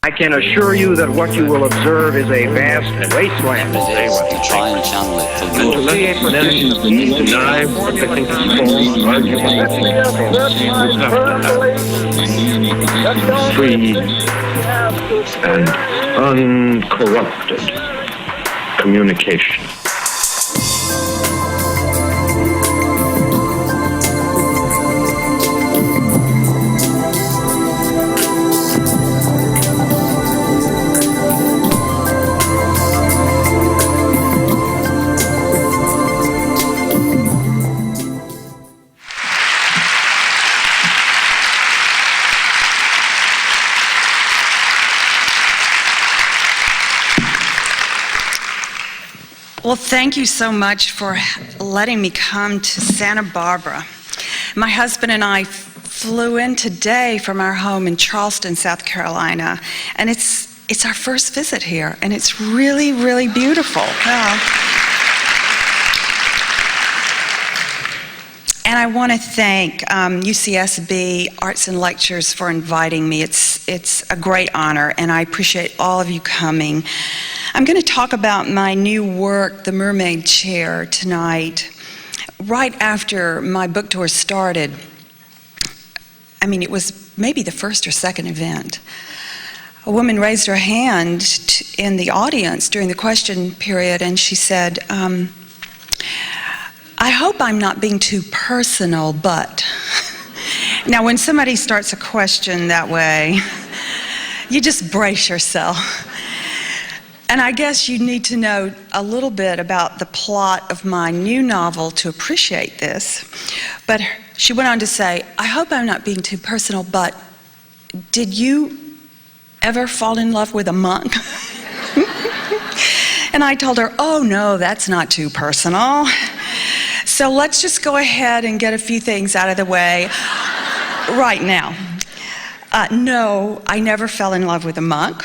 I can assure you that what you will observe is a vast wasteland. To try and channel it for good. Deny what they think is false argument. Free and uncorrupted communication. Well, thank you so much for letting me come to Santa Barbara. My husband and I flew in today from our home in Charleston, South Carolina, and it's our first visit here, and it's really, really beautiful. Yeah. And I want to thank UCSB Arts and Lectures for inviting me. It's a great honor, and I appreciate all of you coming. I'm going to talk about my new work, The Mermaid Chair, tonight. Right after my book tour started, I mean, it was maybe the first or second event. A woman raised her hand in the audience during the question period, and she said, I hope I'm not being too personal, but... Now, when somebody starts a question that way, you just brace yourself. And I guess you need to know a little bit about the plot of my new novel to appreciate this. But she went on to say, I hope I'm not being too personal, but did you ever fall in love with a monk? And I told her, oh no, that's not too personal. So let's just go ahead and get a few things out of the way right now. No, I never fell in love with a monk.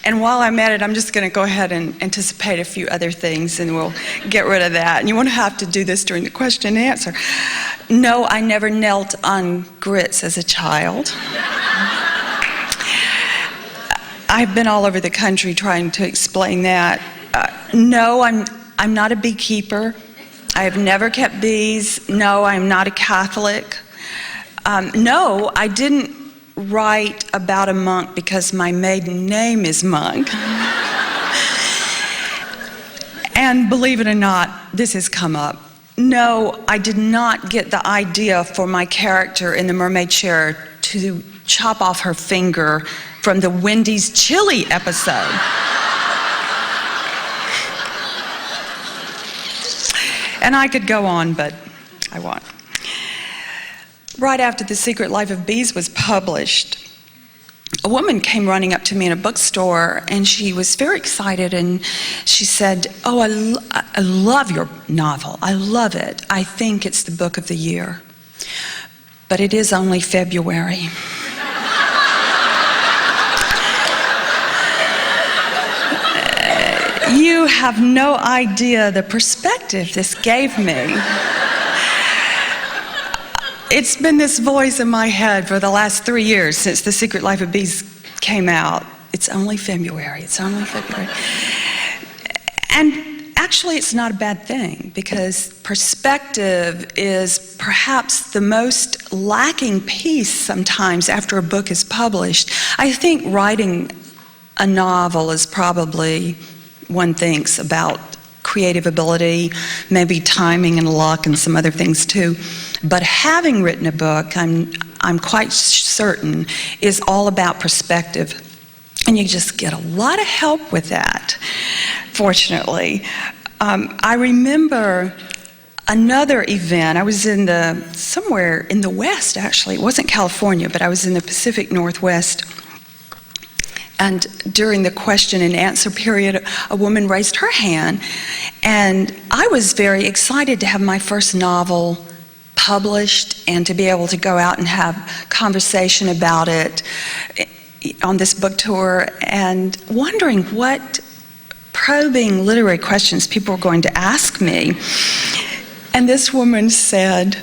And while I'm at it, I'm just going to go ahead and anticipate a few other things, and we'll get rid of that. And you won't have to do this during the question and answer. No, I never knelt on grits as a child. I've been all over the country trying to explain that. No, I'm not a beekeeper. I have never kept bees. No, I'm not a Catholic. No, I didn't write about a monk because my maiden name is Monk. And believe it or not, this has come up. No, I did not get the idea for my character in The Mermaid Share to chop off her finger from the Wendy's chili episode. And I could go on, but I won't. Right after The Secret Life of Bees was published, a woman came running up to me in a bookstore, and she was very excited, and she said, oh, I love your novel. I love it. I think it's the book of the year. But it is only February. You have no idea the perspective this gave me. It's been this voice in my head for the last 3 years since The Secret Life of Bees came out. It's only February. It's only February. And actually, it's not a bad thing, because perspective is perhaps the most lacking piece sometimes after a book is published. I think writing a novel is probably, one thinks about creative ability, maybe timing and luck and some other things too. But having written a book, I'm quite certain, is all about perspective. And you just get a lot of help with that, fortunately. I remember another event. I was somewhere in the West, actually. It wasn't California, but I was in the Pacific Northwest. And during the question and answer period, a woman raised her hand, and I was very excited to have my first novel published and to be able to go out and have conversation about it on this book tour, and wondering what probing literary questions people were going to ask me. And this woman said,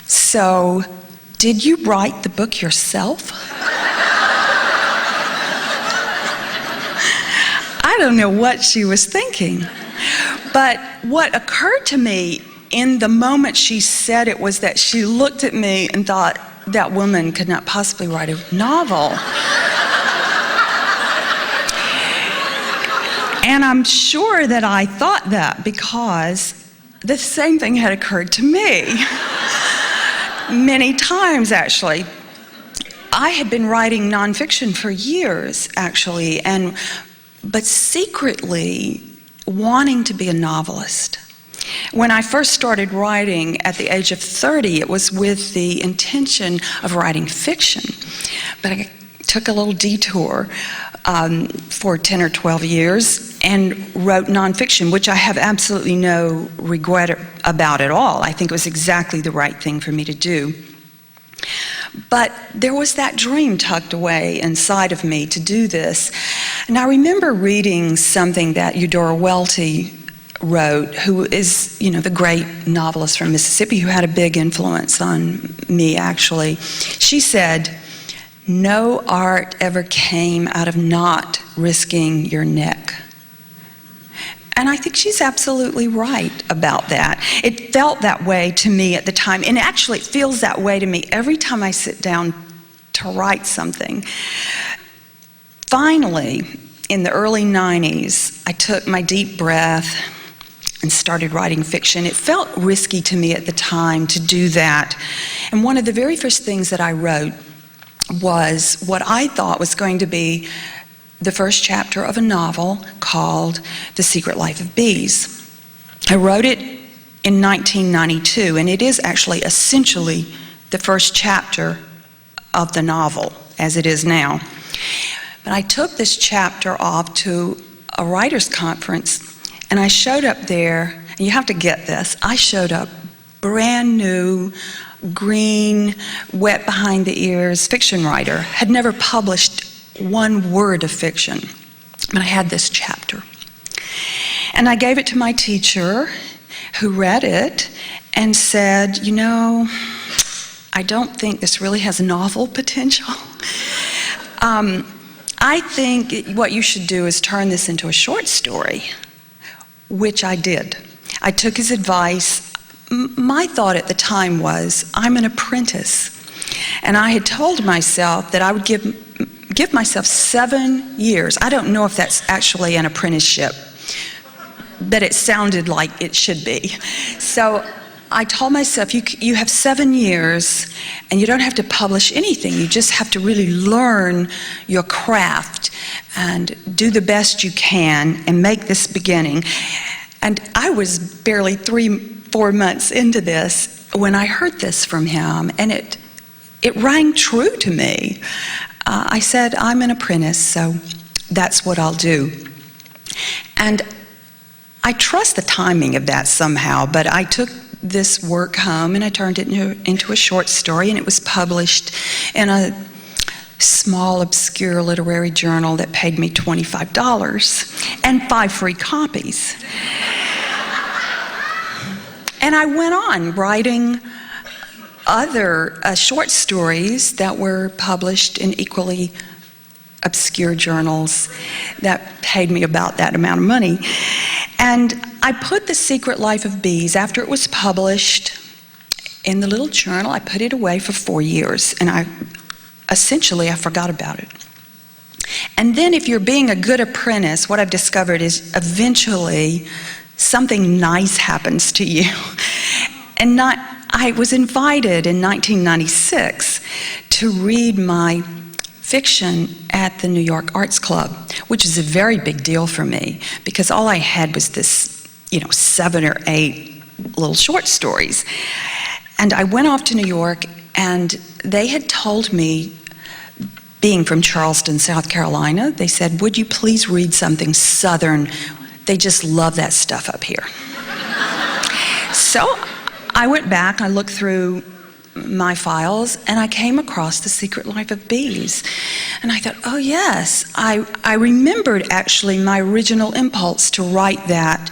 "So, did you write the book yourself?" don't know what she was thinking. But what occurred to me in the moment she said it was that she looked at me and thought, that woman could not possibly write a novel. And I'm sure that I thought that because the same thing had occurred to me. Many times, actually. I had been writing nonfiction for years, actually, but secretly wanting to be a novelist. When I first started writing at the age of 30, it was with the intention of writing fiction. But I took a little detour for 10 or 12 years and wrote nonfiction, which I have absolutely no regret about at all. I think it was exactly the right thing for me to do. But there was that dream tucked away inside of me to do this. And I remember reading something that Eudora Welty wrote, who is, the great novelist from Mississippi who had a big influence on me, actually. She said, "No art ever came out of not risking your neck." And I think she's absolutely right about that. It felt that way to me at the time, and actually it feels that way to me every time I sit down to write something. Finally, in the early 90s, I took my deep breath and started writing fiction. It felt risky to me at the time to do that. And one of the very first things that I wrote was what I thought was going to be the first chapter of a novel called The Secret Life of Bees. I wrote it in 1992, and it is actually essentially the first chapter of the novel as it is now. But I took this chapter off to a writer's conference, and I showed up there, and you have to get this, I showed up brand new, green, wet behind the ears fiction writer, had never published one word of fiction, but I had this chapter. And I gave it to my teacher, who read it and said, I don't think this really has novel potential. I think what you should do is turn this into a short story, which I did. I took his advice. My thought at the time was, I'm an apprentice. And I had told myself that I would give myself 7 years. I don't know if that's actually an apprenticeship, but it sounded like it should be. So I told myself, you have 7 years, and you don't have to publish anything. You just have to really learn your craft and do the best you can and make this beginning. And I was barely 3-4 months into this when I heard this from him, and it rang true to me. I said, I'm an apprentice, so that's what I'll do. And I trust the timing of that somehow, but I took this work home and I turned it into a short story, and it was published in a small, obscure literary journal that paid me $25 and 5 free copies. And I went on writing other short stories that were published in equally obscure journals that paid me about that amount of money. And I put The Secret Life of Bees, after it was published in the little journal, I put it away for 4 years, and I forgot about it. And then if you're being a good apprentice, what I've discovered is eventually something nice happens to you. And I was invited in 1996 to read my fiction at the New York Arts Club, which is a very big deal for me because all I had was this, 7 or 8 little short stories. And I went off to New York, and they had told me, being from Charleston, South Carolina, they said, would you please read something Southern? They just love that stuff up here. So I went back, I looked through my files, and I came across The Secret Life of Bees. And I thought, oh yes, I remembered actually my original impulse to write that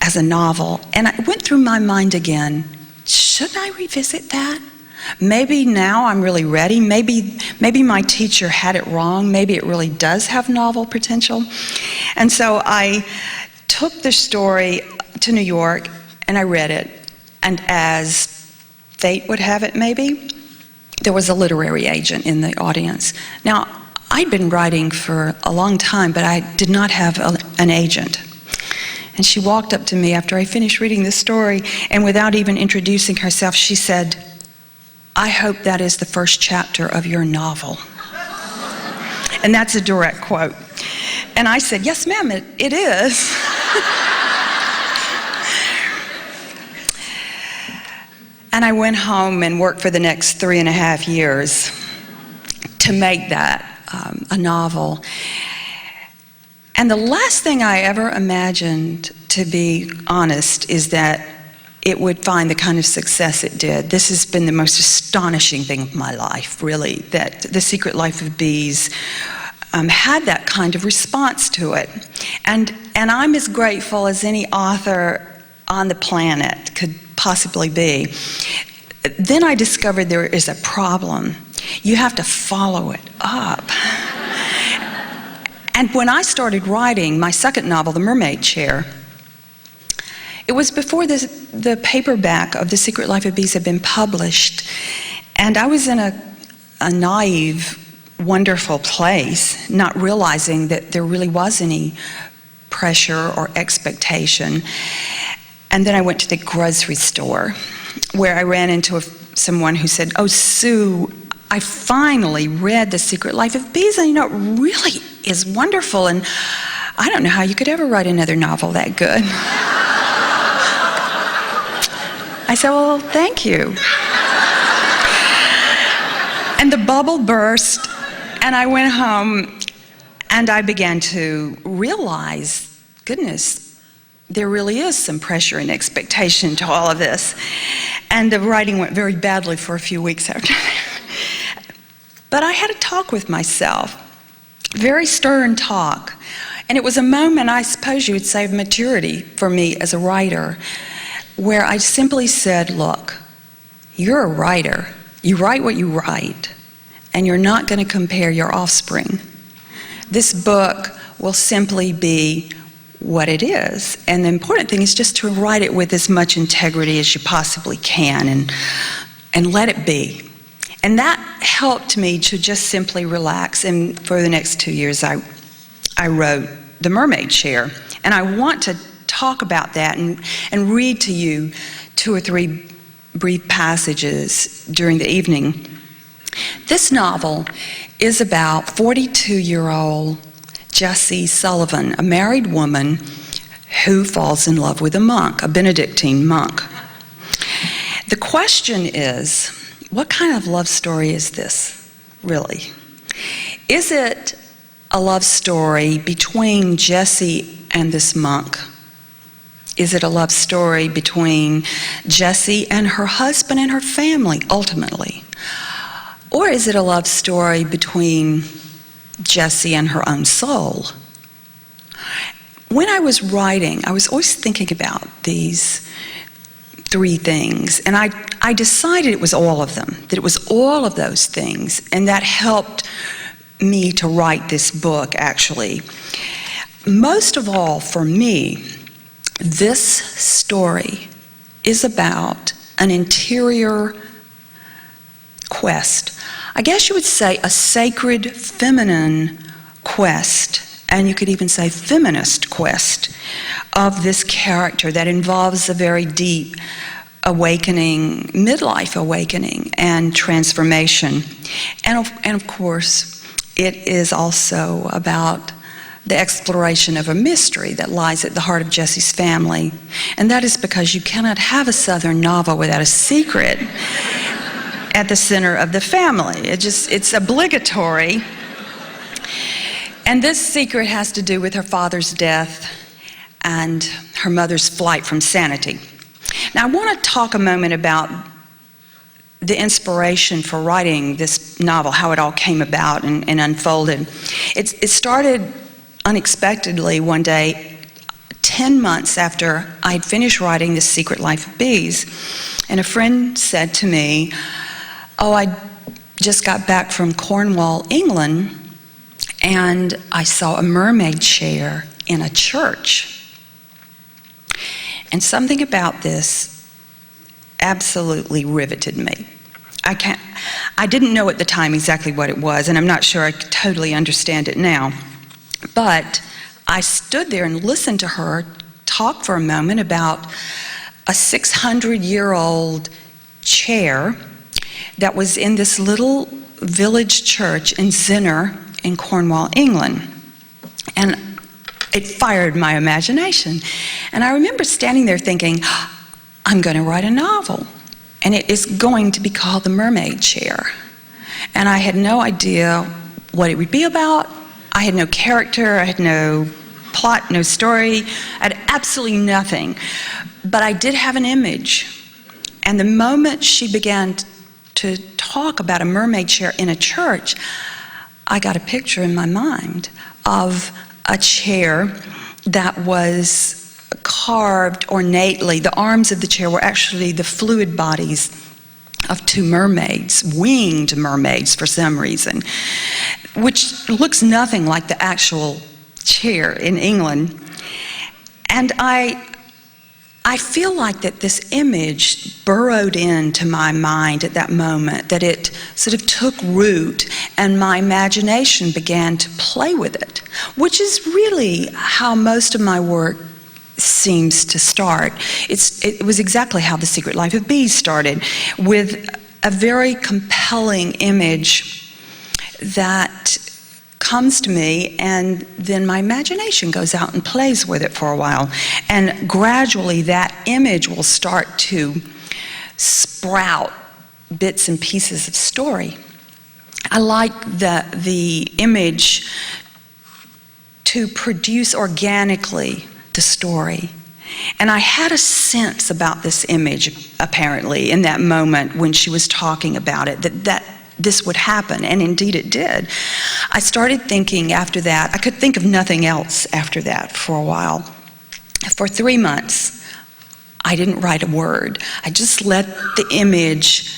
as a novel. And it went through my mind again, should I revisit that? Maybe now I'm really ready. Maybe my teacher had it wrong. Maybe it really does have novel potential. And so I took the story to New York and I read it. And as fate would have it, maybe, there was a literary agent in the audience. Now, I'd been writing for a long time, but I did not have an agent. And she walked up to me after I finished reading the story, and without even introducing herself, she said, "I hope that is the first chapter of your novel." And that's a direct quote. And I said, "Yes, ma'am, it is." And I went home and worked for the next 3.5 years to make that a novel. And the last thing I ever imagined, to be honest, is that it would find the kind of success it did. This has been the most astonishing thing of my life, really, that The Secret Life of Bees had that kind of response to it. And I'm as grateful as any author on the planet could possibly be. Then I discovered there is a problem. You have to follow it up. And when I started writing my second novel, The Mermaid Chair, it was before the paperback of The Secret Life of Bees had been published. And I was in a naive, wonderful place, not realizing that there really was any pressure or expectation. And then I went to the grocery store, where I ran into someone who said, "Oh, Sue, I finally read The Secret Life of Bees, and it really is wonderful, and I don't know how you could ever write another novel that good." I said, "Well, thank you." And the bubble burst, and I went home, and I began to realize, goodness, there really is some pressure and expectation to all of this. And the writing went very badly for a few weeks after that. But I had a talk with myself, very stern talk. And it was a moment, I suppose you would say, of maturity for me as a writer, where I simply said, "Look, you're a writer. You write what you write, and you're not going to compare your offspring. This book will simply be what it is. And the important thing is just to write it with as much integrity as you possibly can and let it be." And that helped me to just simply relax. And for the next 2 years, I wrote The Mermaid Chair. And I want to talk about that and read to you 2 or 3 brief passages during the evening. This novel is about 42-year-old Jessie Sullivan, a married woman who falls in love with a monk, a Benedictine monk. The question is, what kind of love story is this, really? Is it a love story between Jessie and this monk? Is it a love story between Jessie and her husband and her family, ultimately? Or is it a love story between Jessie and her own soul? When I was writing, I was always thinking about these 3 things, and I decided it was all of them, that it was all of those things, and that helped me to write this book, actually. Most of all, for me, this story is about an interior quest. I guess you would say a sacred feminine quest, and you could even say feminist quest, of this character that involves a very deep awakening, midlife awakening and transformation. And of course, it is also about the exploration of a mystery that lies at the heart of Jessie's family. And that is because you cannot have a Southern novel without a secret at the center of the family. It's obligatory. And this secret has to do with her father's death and her mother's flight from sanity. Now, I want to talk a moment about the inspiration for writing this novel, how it all came about and unfolded. It started unexpectedly one day, 10 months after I'd finished writing The Secret Life of Bees. And a friend said to me, Oh, I just got back from Cornwall, England, and I saw a mermaid chair in a church. And something about this absolutely riveted me. I didn't know at the time exactly what it was, and I'm not sure I totally understand it now. But I stood there and listened to her talk for a moment about a 600-year-old chair that was in this little village church in Zinner in Cornwall, England. And it fired my imagination. And I remember standing there thinking, I'm going to write a novel. And it is going to be called The Mermaid Chair. And I had no idea what it would be about. I had no character. I had no plot, no story. I had absolutely nothing. But I did have an image. And the moment she began to talk about a mermaid chair in a church, I got a picture in my mind of a chair that was carved ornately. The arms of the chair were actually the fluid bodies of two mermaids, winged mermaids for some reason, which looks nothing like the actual chair in England. And I feel like that this image burrowed into my mind at that moment, that it sort of took root and my imagination began to play with it, which is really how most of my work seems to start. It was exactly how The Secret Life of Bees started, with a very compelling image that comes to me, and then my imagination goes out and plays with it for a while. And gradually that image will start to sprout bits and pieces of story. I like the image to produce organically the story. And I had a sense about this image, apparently, in that moment when she was talking about it, that this would happen, and indeed it did. I started thinking after that, I could think of nothing else after that for a while. For 3 months, I didn't write a word. I just let the image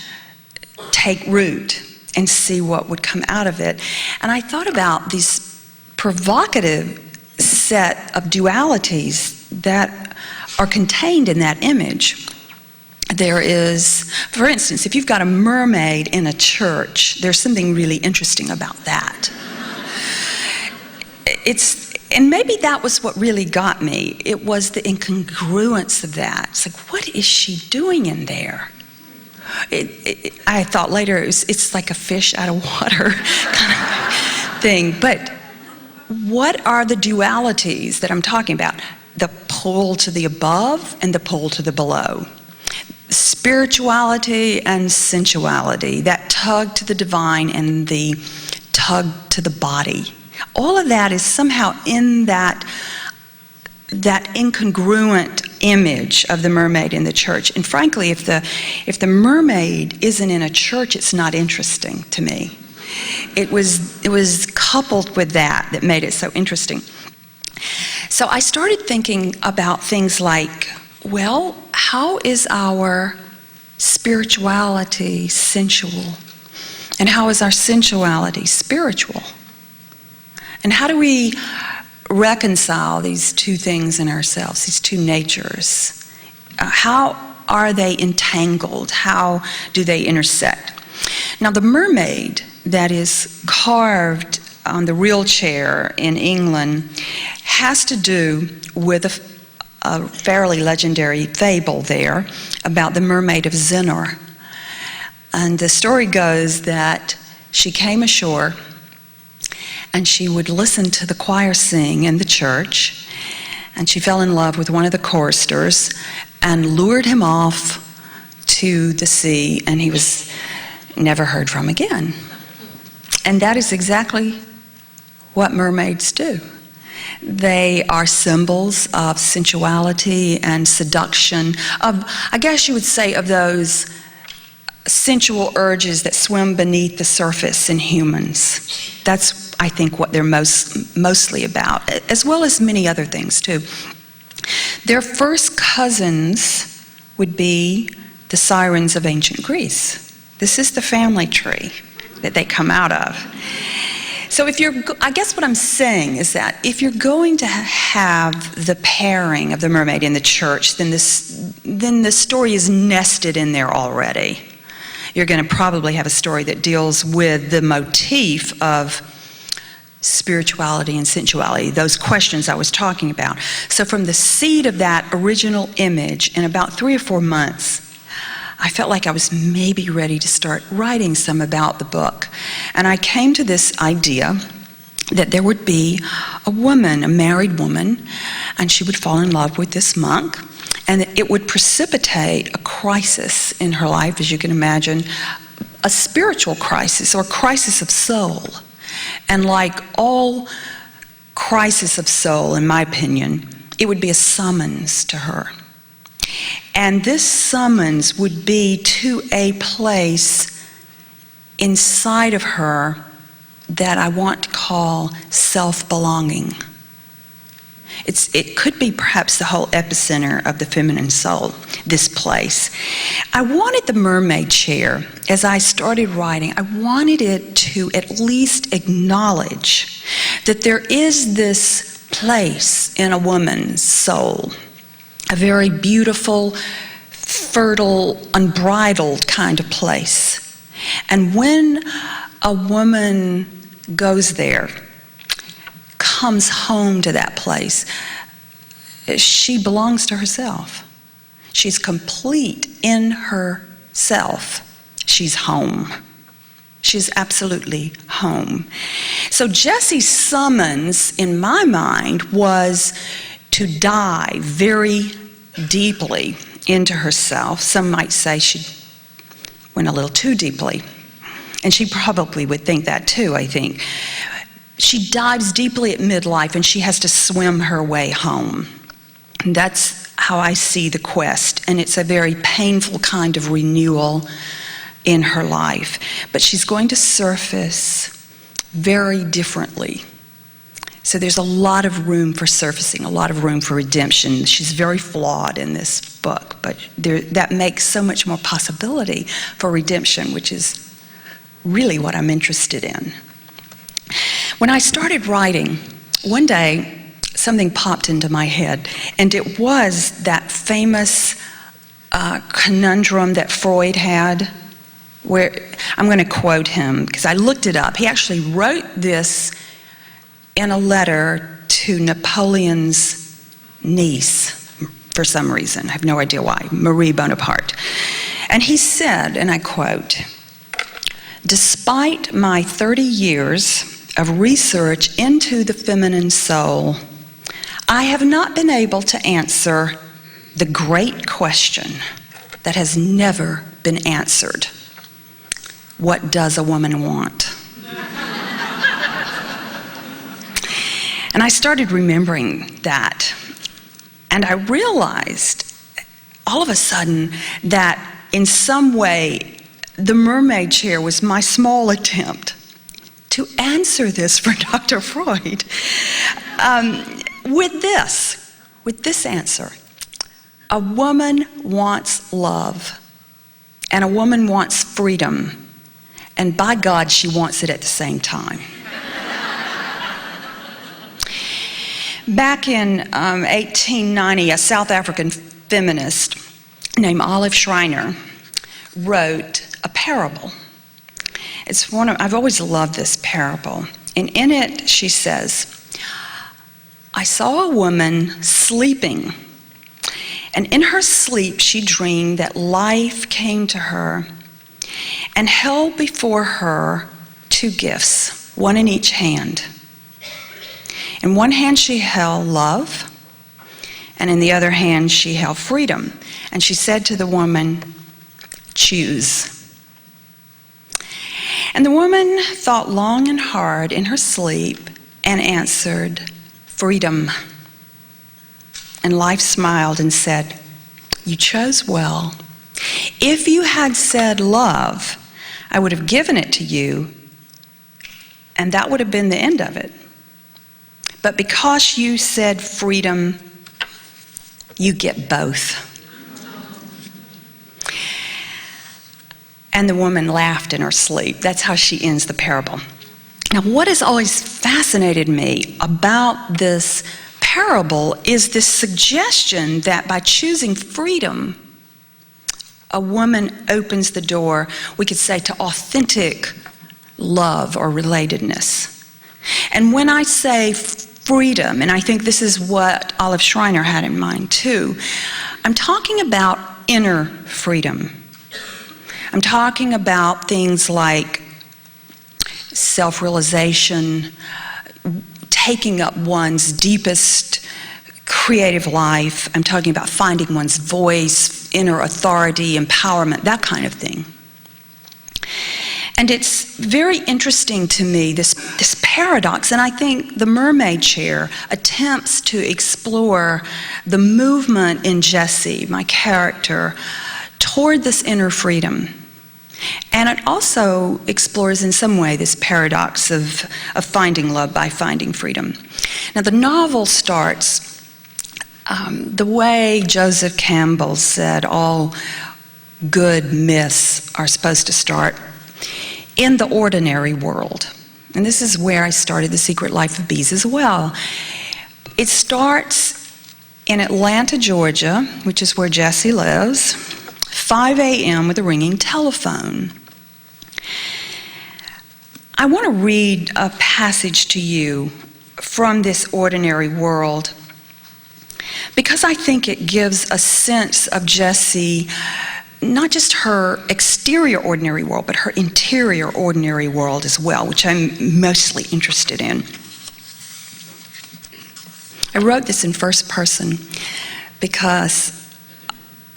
take root and see what would come out of it. And I thought about these provocative set of dualities that are contained in that image. There is, for instance, if you've got a mermaid in a church, there's something really interesting about that. And maybe that was what really got me. It was the incongruence of that. It's like, what is she doing in there? I thought later it's like a fish out of water kind of thing. But what are the dualities that I'm talking about? The pole to the above and the pole to the below. Spirituality and sensuality, that tug to the divine and the tug to the body. All of that is somehow in that incongruent image of the mermaid in the church. And frankly, if the mermaid isn't in a church, it's not interesting to me. It was coupled with that made it so interesting. So I started thinking about things like, well, how is our spirituality sensual? And how is our sensuality spiritual? And how do we reconcile these two things in ourselves, these two natures? How are they entangled? How do they intersect? Now, the mermaid that is carved on the real chair in England has to do with a fairly legendary fable there about the Mermaid of Zinner. And the story goes that she came ashore and she would listen to the choir sing in the church, and she fell in love with one of the choristers and lured him off to the sea, and he was never heard from again. And that is exactly what mermaids do. They are symbols of sensuality and seduction, I guess you would say, of those sensual urges that swim beneath the surface in humans. That's, I think, what they're mostly about, as well as many other things too. Their first cousins would be the Sirens of ancient Greece. This is the family tree that they come out of. So I guess what I'm saying is that if you're going to have the pairing of the mermaid in the church, then the story is nested in there already. You're going to probably have a story that deals with the motif of spirituality and sensuality, those questions I was talking about. So from the seed of that original image, in about 3 or 4 months, I felt like I was maybe ready to start writing some about the book. And I came to this idea that there would be a woman, a married woman, and she would fall in love with this monk, and it would precipitate a crisis in her life, as you can imagine, a spiritual crisis or crisis of soul. And like all crisis of soul, in my opinion, it would be a summons to her. And this summons would be to a place inside of her that I want to call self-belonging. It could be perhaps the whole epicenter of the feminine soul, this place. I wanted the Mermaid Chair, as I started writing, I wanted it to at least acknowledge that there is this place in a woman's soul, a very beautiful, fertile, unbridled kind of place. And when a woman goes there, comes home to that place, she belongs to herself. She's complete in herself. She's home. She's absolutely home. So Jessie's summons, in my mind, was to dive very deeply into herself. Some might say she went a little too deeply. And she probably would think that too, I think. She dives deeply at midlife and she has to swim her way home. And that's how I see the quest. And it's a very painful kind of renewal in her life. But she's going to surface very differently. So there's a lot of room for surfacing, a lot of room for redemption. She's very flawed in this book, but that makes so much more possibility for redemption, which is really what I'm interested in. When I started writing, one day something popped into my head, and it was that famous conundrum that Freud had, where I'm going to quote him because I looked it up. He actually wrote this in a letter to Napoleon's niece for some reason. I have no idea why, Marie Bonaparte. And he said, and I quote, "Despite my 30 years of research into the feminine soul, I have not been able to answer the great question that has never been answered. What does a woman want?" And I started remembering that. And I realized all of a sudden that in some way the Mermaid Chair was my small attempt to answer this for Dr. Freud with this answer. A woman wants love, and a woman wants freedom, and by God, she wants it at the same time. Back in 1890, a South African feminist named Olive Schreiner wrote a parable. I've always loved this parable. And in it, she says, "I saw a woman sleeping, and in her sleep she dreamed that life came to her and held before her 2 gifts, one in each hand. In one hand she held love, and in the other hand she held freedom. And she said to the woman, 'Choose.' And the woman thought long and hard in her sleep and answered, 'Freedom.' And life smiled and said, 'You chose well. If you had said love, I would have given it to you, and that would have been the end of it. But because you said freedom, you get both.'" and the woman laughed in her sleep. That's how she ends the parable. Now, what has always fascinated me about this parable is this suggestion that by choosing freedom, a woman opens the door, we could say, to authentic love or relatedness. And when I say freedom, and I think this is what Olive Schreiner had in mind too, I'm talking about inner freedom. I'm talking about things like self-realization, taking up one's deepest creative life. I'm talking about finding one's voice, inner authority, empowerment, that kind of thing. And it's very interesting to me, this paradox, and I think the Mermaid Chair attempts to explore the movement in Jessie, my character, toward this inner freedom. And it also explores in some way this paradox of finding love by finding freedom. Now the novel starts the way Joseph Campbell said all good myths are supposed to start, in the ordinary world. And this is where I started The Secret Life of Bees as well. It starts in Atlanta, Georgia, which is where Jessie lives, 5 a.m. with a ringing telephone. I want to read a passage to you from this ordinary world because I think it gives a sense of Jessie, not just her exterior ordinary world, but her interior ordinary world as well, which I'm mostly interested in. I wrote this in first person because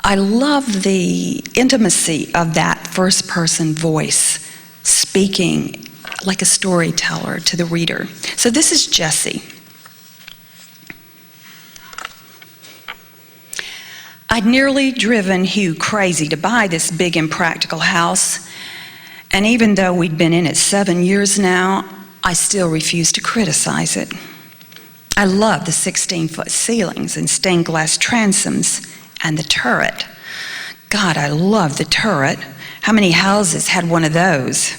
I love the intimacy of that first person voice speaking like a storyteller to the reader. So this is Jessie. I'd nearly driven Hugh crazy to buy this big impractical house, and even though we'd been in it 7 years now, I still refuse to criticize it. I love the 16-foot ceilings and stained glass transoms and the turret. God, I love the turret. How many houses had one of those?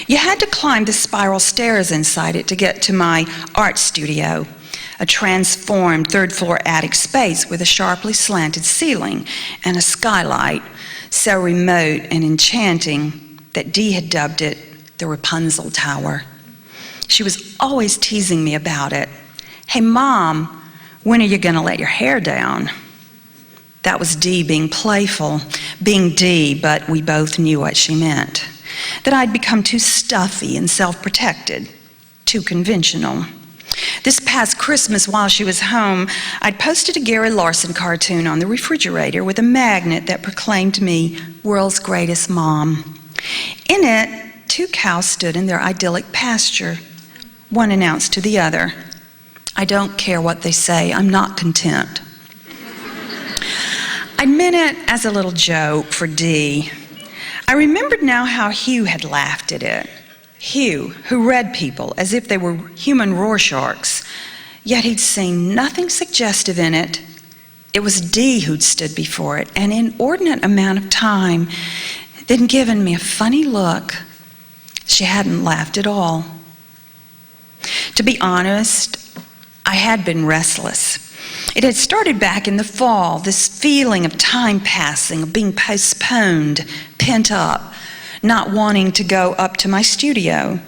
You had to climb the spiral stairs inside it to get to my art studio, a transformed third-floor attic space with a sharply slanted ceiling and a skylight so remote and enchanting that Dee had dubbed it the Rapunzel Tower. She was always teasing me about it. Hey, Mom, when are you going to let your hair down? That was Dee being playful, being Dee, but we both knew what she meant. That I'd become too stuffy and self-protected, too conventional. This past Christmas, while she was home, I'd posted a Gary Larson cartoon on the refrigerator with a magnet that proclaimed me world's greatest mom. In it, 2 cows stood in their idyllic pasture. One announced to the other, I don't care what they say, I'm not content. I meant it as a little joke for Dee. I remembered now how Hugh had laughed at it. Hugh, who read people as if they were human Rorschaches, yet he'd seen nothing suggestive in it. It was Dee who'd stood before it, an inordinate amount of time, then given me a funny look. She hadn't laughed at all. To be honest, I had been restless. It had started back in the fall, this feeling of time passing, of being postponed, pent up, not wanting to go up to my studio.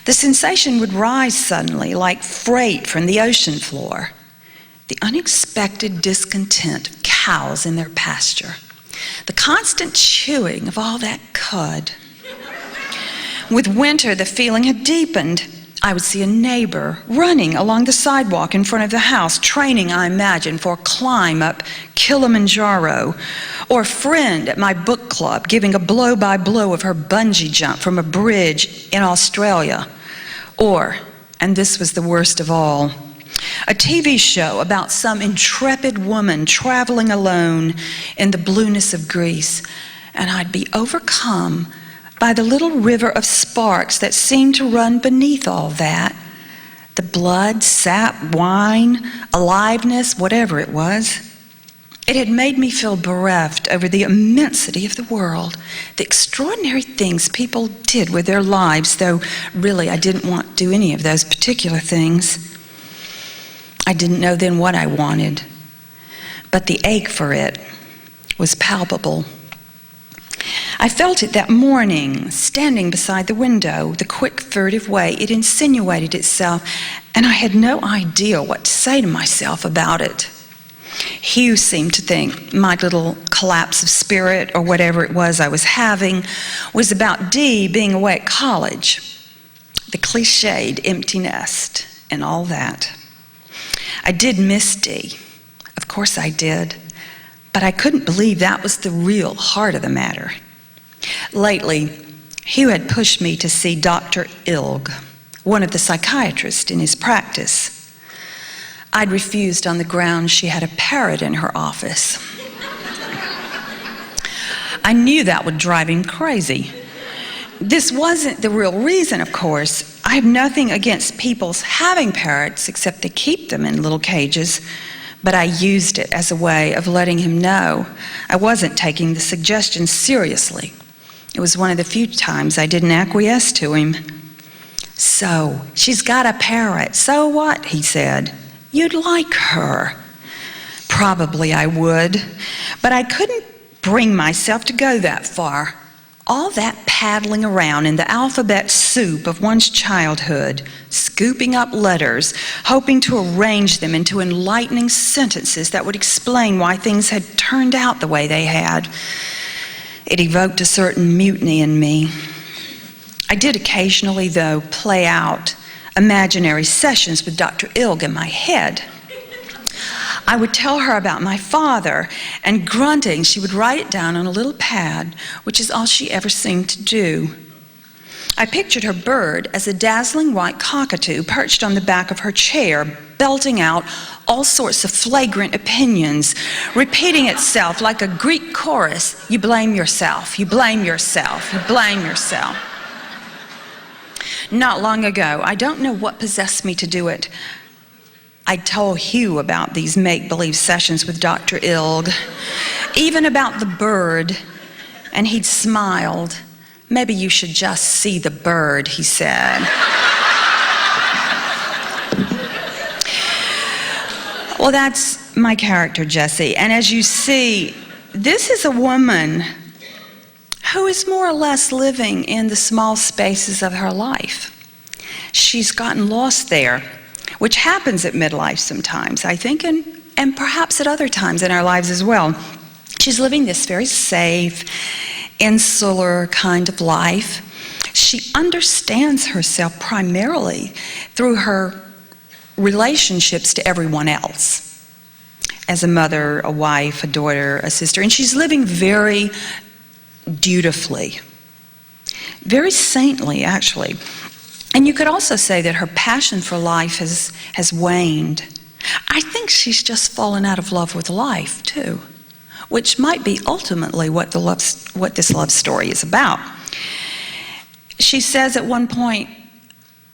The sensation would rise suddenly like freight from the ocean floor. The unexpected discontent of cows in their pasture. The constant chewing of all that cud. With winter, the feeling had deepened. I would see a neighbor running along the sidewalk in front of the house, training, I imagine, for a climb up Kilimanjaro, or a friend at my book club giving a blow-by-blow of her bungee jump from a bridge in Australia. Or, and this was the worst of all, a TV show about some intrepid woman traveling alone in the blueness of Greece, and I'd be overcome by the little river of sparks that seemed to run beneath all that. The blood, sap, wine, aliveness, whatever it was. It had made me feel bereft over the immensity of the world, the extraordinary things people did with their lives, though really I didn't want to do any of those particular things. I didn't know then what I wanted, but the ache for it was palpable. I felt it that morning, standing beside the window, the quick, furtive way it insinuated itself, and I had no idea what to say to myself about it. Hugh seemed to think my little collapse of spirit, or whatever it was I was having, was about Dee being away at college, the cliched empty nest, and all that. I did miss Dee. Of course I did. But I couldn't believe that was the real heart of the matter. Lately, Hugh had pushed me to see Dr. Ilg, one of the psychiatrists in his practice. I'd refused on the grounds she had a parrot in her office. I knew that would drive him crazy. This wasn't the real reason, of course. I have nothing against people's having parrots, except they keep them in little cages. But I used it as a way of letting him know I wasn't taking the suggestion seriously. It was one of the few times I didn't acquiesce to him. "So, she's got a parrot. So what?" he said. "You'd like her." Probably I would, but I couldn't bring myself to go that far. All that paddling around in the alphabet soup of one's childhood, scooping up letters, hoping to arrange them into enlightening sentences that would explain why things had turned out the way they had. It evoked a certain mutiny in me. I did occasionally, though, play out imaginary sessions with Dr. Ilg in my head. I would tell her about my father, and grunting, she would write it down on a little pad, which is all she ever seemed to do. I pictured her bird as a dazzling white cockatoo perched on the back of her chair, belting out all sorts of flagrant opinions, repeating itself like a Greek chorus. You blame yourself, you blame yourself, you blame yourself. Not long ago, I don't know what possessed me to do it, I told Hugh about these make-believe sessions with Dr. Ilg, even about the bird, and he'd smiled. "Maybe you should just see the bird," he said. Well, that's my character, Jessie, and as you see, this is a woman who is more or less living in the small spaces of her life. She's gotten lost there, which happens at midlife sometimes, I think, and perhaps at other times in our lives as well. She's living this very safe, insular kind of life. She understands herself primarily through her relationships to everyone else, as a mother, a wife, a daughter, a sister, and she's living very dutifully, very saintly, actually. And you could also say that her passion for life has waned. I think she's just fallen out of love with life, too, which might be ultimately what this love story is about. She says at one point,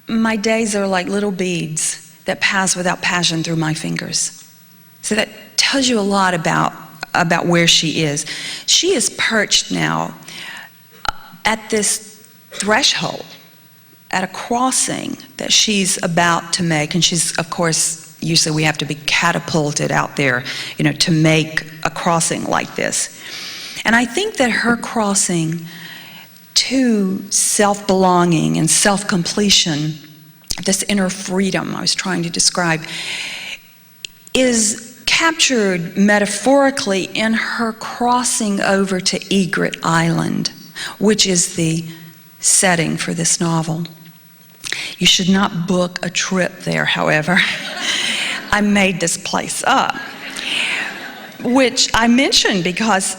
"My days are like little beads that pass without passion through my fingers." So that tells you a lot about where she is. She is perched now at this threshold, at a crossing that she's about to make, and she's, of course, usually we have to be catapulted out there, to make a crossing like this. And I think that her crossing to self-belonging and self-completion, this inner freedom I was trying to describe, is captured metaphorically in her crossing over to Egret Island, which is the setting for this novel. You should not book a trip there, however. I made this place up, which I mentioned because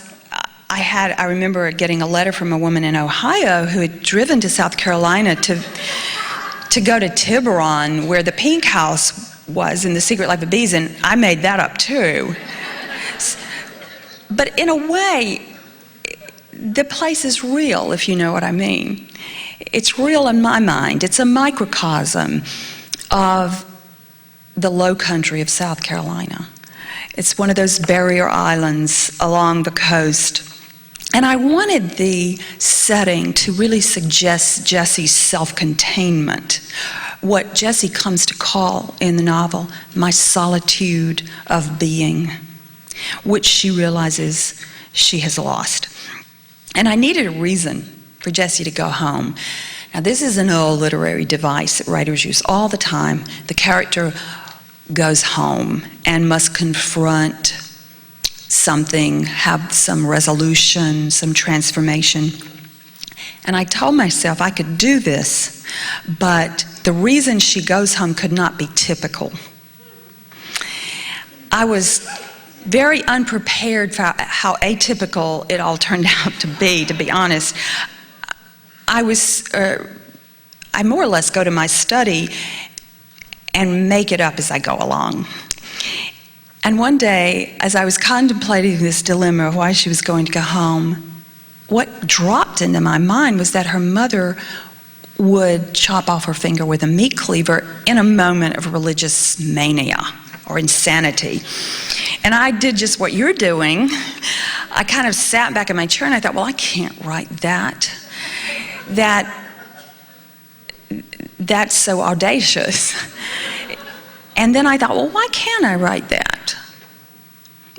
I remember getting a letter from a woman in Ohio who had driven to South Carolina to go to Tiburon, where the Pink House was in The Secret Life of Bees, and I made that up too. But in a way, the place is real, if you know what I mean. It's real in my mind. It's a microcosm of the low country of South Carolina. It's one of those barrier islands along the coast. And I wanted the setting to really suggest Jessie's self-containment, what Jessie comes to call in the novel, my solitude of being, which she realizes she has lost. And I needed a reason for Jessie to go home. Now, this is an old literary device that writers use all the time. The character goes home and must confront something, have some resolution, some transformation. And I told myself I could do this, but the reason she goes home could not be typical. I was very unprepared for how atypical it all turned out to be honest. I more or less go to my study and make it up as I go along. And one day, as I was contemplating this dilemma of why she was going to go home, what dropped into my mind was that her mother would chop off her finger with a meat cleaver in a moment of religious mania or insanity. And I did just what you're doing. I kind of sat back in my chair and I thought, well, I can't write that. That's so audacious. And then I thought, well, why can't I write that?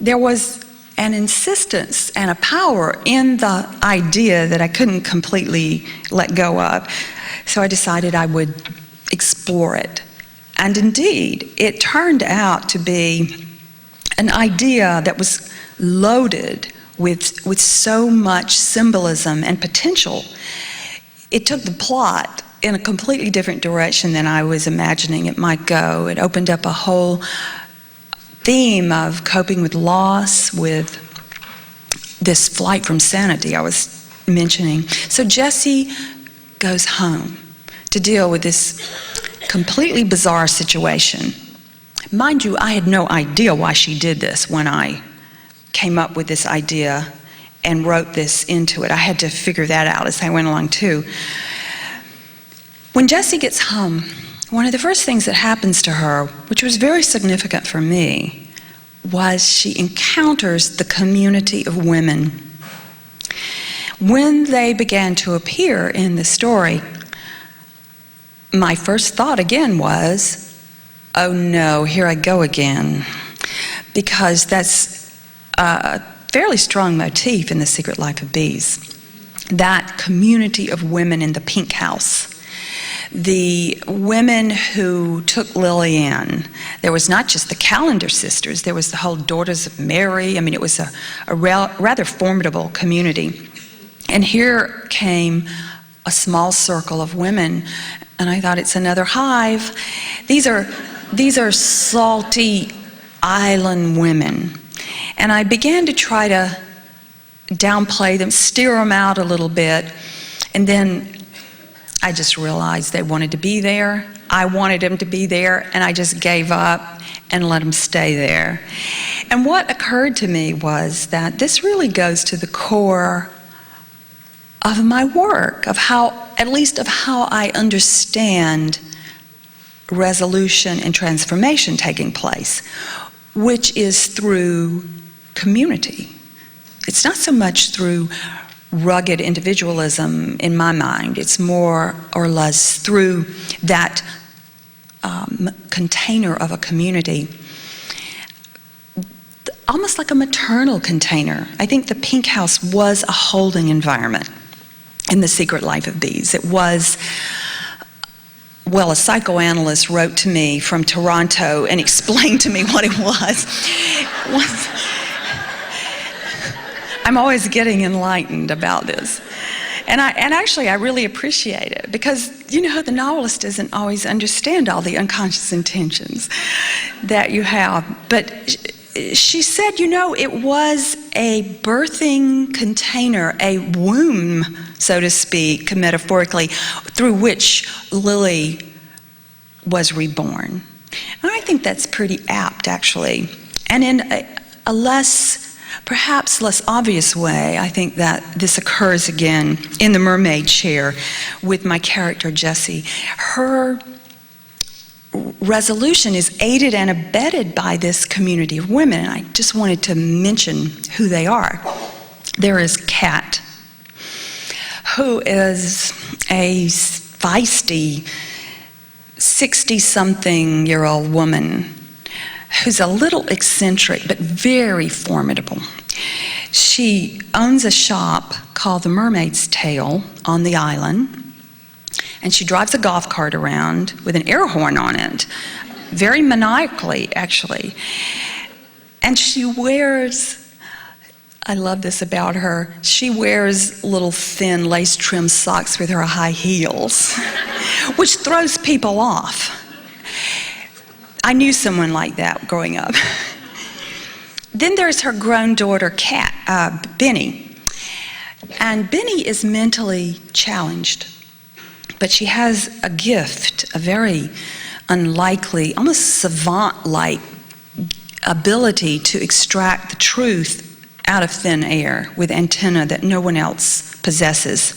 There was an insistence and a power in the idea that I couldn't completely let go of. So I decided I would explore it. And indeed, it turned out to be an idea that was loaded with so much symbolism and potential. It took the plot in a completely different direction than I was imagining it might go. It opened up a whole theme of coping with loss, with this flight from sanity I was mentioning. So Jessie goes home to deal with this completely bizarre situation. Mind you, I had no idea why she did this when I came up with this idea and wrote this into it. I had to figure that out as I went along too. When Jessie gets home, one of the first things that happens to her, which was very significant for me, was she encounters the community of women. When they began to appear in the story, my first thought again was, oh no, here I go again. Because that's a fairly strong motif in The Secret Life of Bees. That community of women in the pink house. The women who took Lily in. There was not just the Calendar sisters, there was the whole Daughters of Mary. I mean, it was a rather formidable community. And here came a small circle of women, and I thought, it's another hive. These are salty island women. And I began to try to downplay them, steer them out a little bit, and then I just realized they wanted to be there. I wanted them to be there, and I just gave up and let them stay there. And what occurred to me was that this really goes to the core of my work, of how, at least of how I understand resolution and transformation taking place, which is through community. It's not so much through rugged individualism in my mind. It's more or less through that container of a community, almost like a maternal container. I think the pink house was a holding environment in The Secret Life of Bees. It was, well, a psychoanalyst wrote to me from Toronto and explained to me what it was. I'm always getting enlightened about this. And actually I really appreciate it, because, you know, the novelist doesn't always understand all the unconscious intentions that you have. But she said, you know, it was a birthing container, a womb, so to speak, metaphorically, through which Lily was reborn. And I think that's pretty apt, actually. And in a perhaps less obvious way, I think that this occurs again in The Mermaid Chair with my character Jessie. Her resolution is aided and abetted by this community of women, and I just wanted to mention who they are. There is Kat, who is a feisty 60-something-year-old woman who's a little eccentric but very formidable. She owns a shop called the Mermaid's Tail on the island, and she drives a golf cart around with an air horn on it, very maniacally, actually. And she wears, I love this about her, she wears little thin lace-trimmed socks with her high heels, which throws people off. I knew someone like that growing up. Then there's her grown daughter, Benny. And Benny is mentally challenged, but she has a gift, a very unlikely, almost savant-like ability to extract the truth out of thin air with antennae that no one else possesses.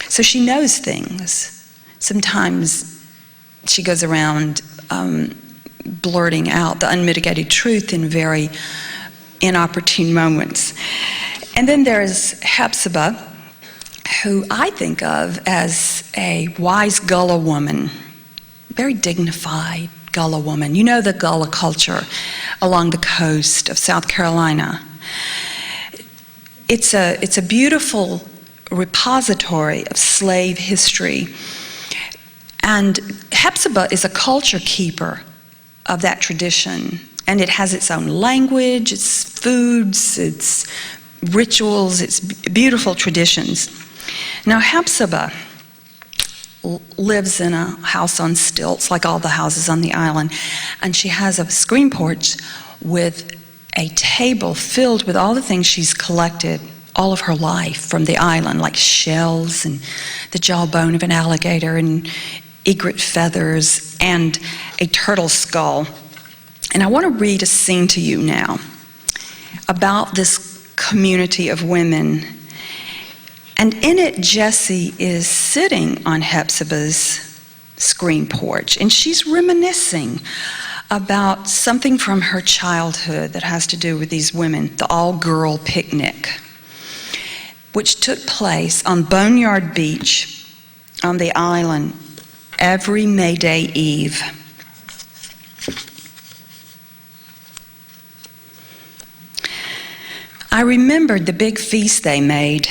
So she knows things. Sometimes she goes around blurting out the unmitigated truth in very inopportune moments. And then there's Hepzibah, who I think of as a wise Gullah woman, very dignified Gullah woman. You know the Gullah culture along the coast of South Carolina. It's a beautiful repository of slave history. And Hepzibah is a culture keeper of that tradition. And it has its own language, its foods, its rituals, its beautiful traditions. Now, Hepzibah lives in a house on stilts, like all the houses on the island, and she has a screen porch with a table filled with all the things she's collected all of her life from the island, like shells and the jawbone of an alligator and egret feathers and a turtle skull. And I want to read a scene to you now about this community of women. And in it, Jessie is sitting on Hepzibah's screen porch, and she's reminiscing about something from her childhood that has to do with these women, the all-girl picnic, which took place on Boneyard Beach on the island every May Day Eve. I remembered the big feast they made.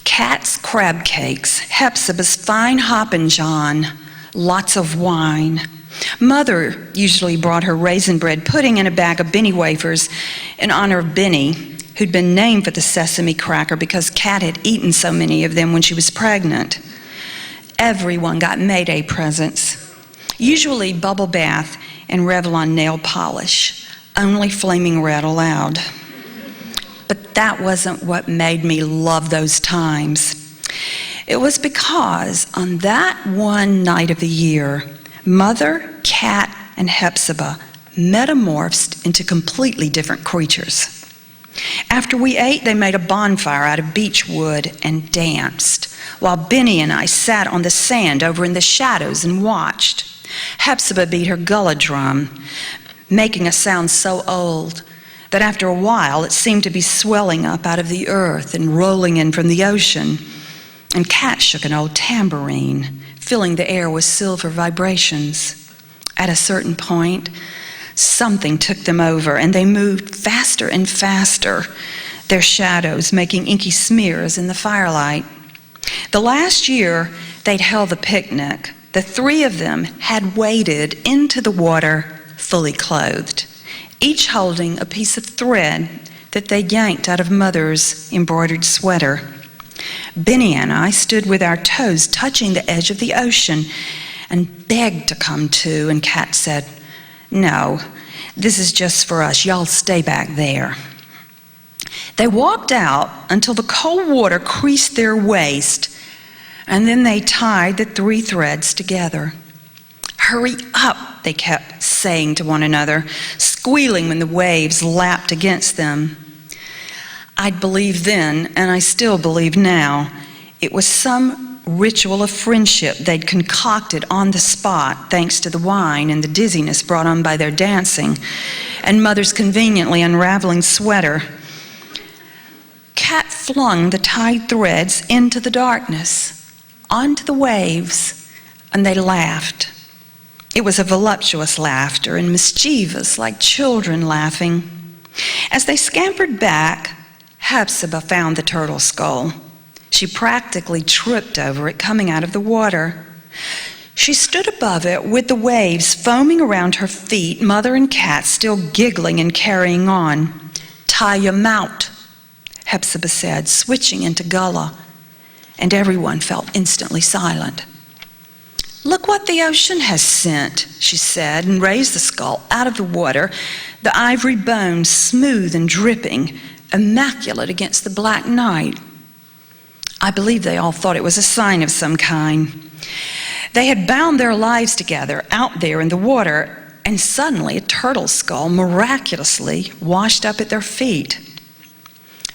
Kat's crab cakes, Hepzibah's fine hoppin' john, lots of wine. Mother usually brought her raisin bread pudding and a bag of Benny wafers in honor of Benny, who'd been named for the sesame cracker because Kat had eaten so many of them when she was pregnant. Everyone got May Day presents, usually bubble bath and Revlon nail polish, only flaming red allowed. But that wasn't what made me love those times. It was because on that one night of the year, Mother, Kat, and Hepzibah metamorphosed into completely different creatures. After we ate, they made a bonfire out of beech wood and danced, while Benny and I sat on the sand over in the shadows and watched. Hepzibah beat her gullah drum, making a sound so old that after a while it seemed to be swelling up out of the earth and rolling in from the ocean. And Kat shook an old tambourine, filling the air with silver vibrations. At a certain point, something took them over, and they moved faster and faster, their shadows making inky smears in the firelight. The last year they'd held the picnic, the three of them had waded into the water fully clothed, each holding a piece of thread that they yanked out of Mother's embroidered sweater. Benny and I stood with our toes touching the edge of the ocean and begged to come too, and Kat said, "No, this is just for us. Y'all stay back there." They walked out until the cold water creased their waist, and then they tied the three threads together. "Hurry up," they kept saying to one another, squealing when the waves lapped against them. I'd believed then, and I still believe now, it was some ritual of friendship they'd concocted on the spot thanks to the wine and the dizziness brought on by their dancing and Mother's conveniently unraveling sweater. Kat flung the tied threads into the darkness, onto the waves, and they laughed. It was a voluptuous laughter and mischievous, like children laughing. As they scampered back, Hepzibah found the turtle skull. She practically tripped over it coming out of the water. She stood above it with the waves foaming around her feet, Mother and Kat still giggling and carrying on. "Tie your mount," Hepzibah said, switching into Gullah, and everyone felt instantly silent. "Look what the ocean has sent," she said, and raised the skull out of the water, the ivory bones smooth and dripping, immaculate against the black night. I believe they all thought it was a sign of some kind. They had bound their lives together out there in the water, and suddenly a turtle skull miraculously washed up at their feet.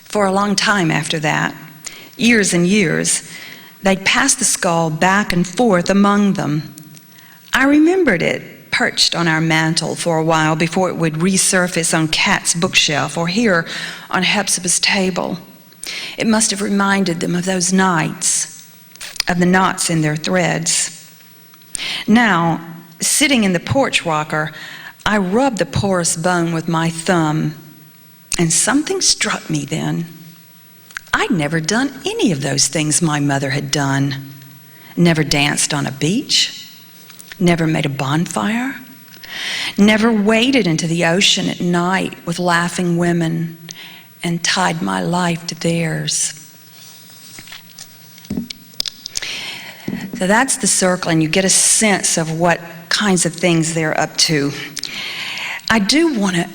For a long time after that, years and years, they'd pass the skull back and forth among them. I remembered it perched on our mantle for a while before it would resurface on Kat's bookshelf or here on Hepzibah's table. It must have reminded them of those nights, of the knots in their threads. Now, sitting in the porch rocker, I rubbed the porous bone with my thumb, and something struck me then. I'd never done any of those things my mother had done. Never danced on a beach, never made a bonfire, never waded into the ocean at night with laughing women and tied my life to theirs. So that's the circle, and you get a sense of what kinds of things they're up to. I do want to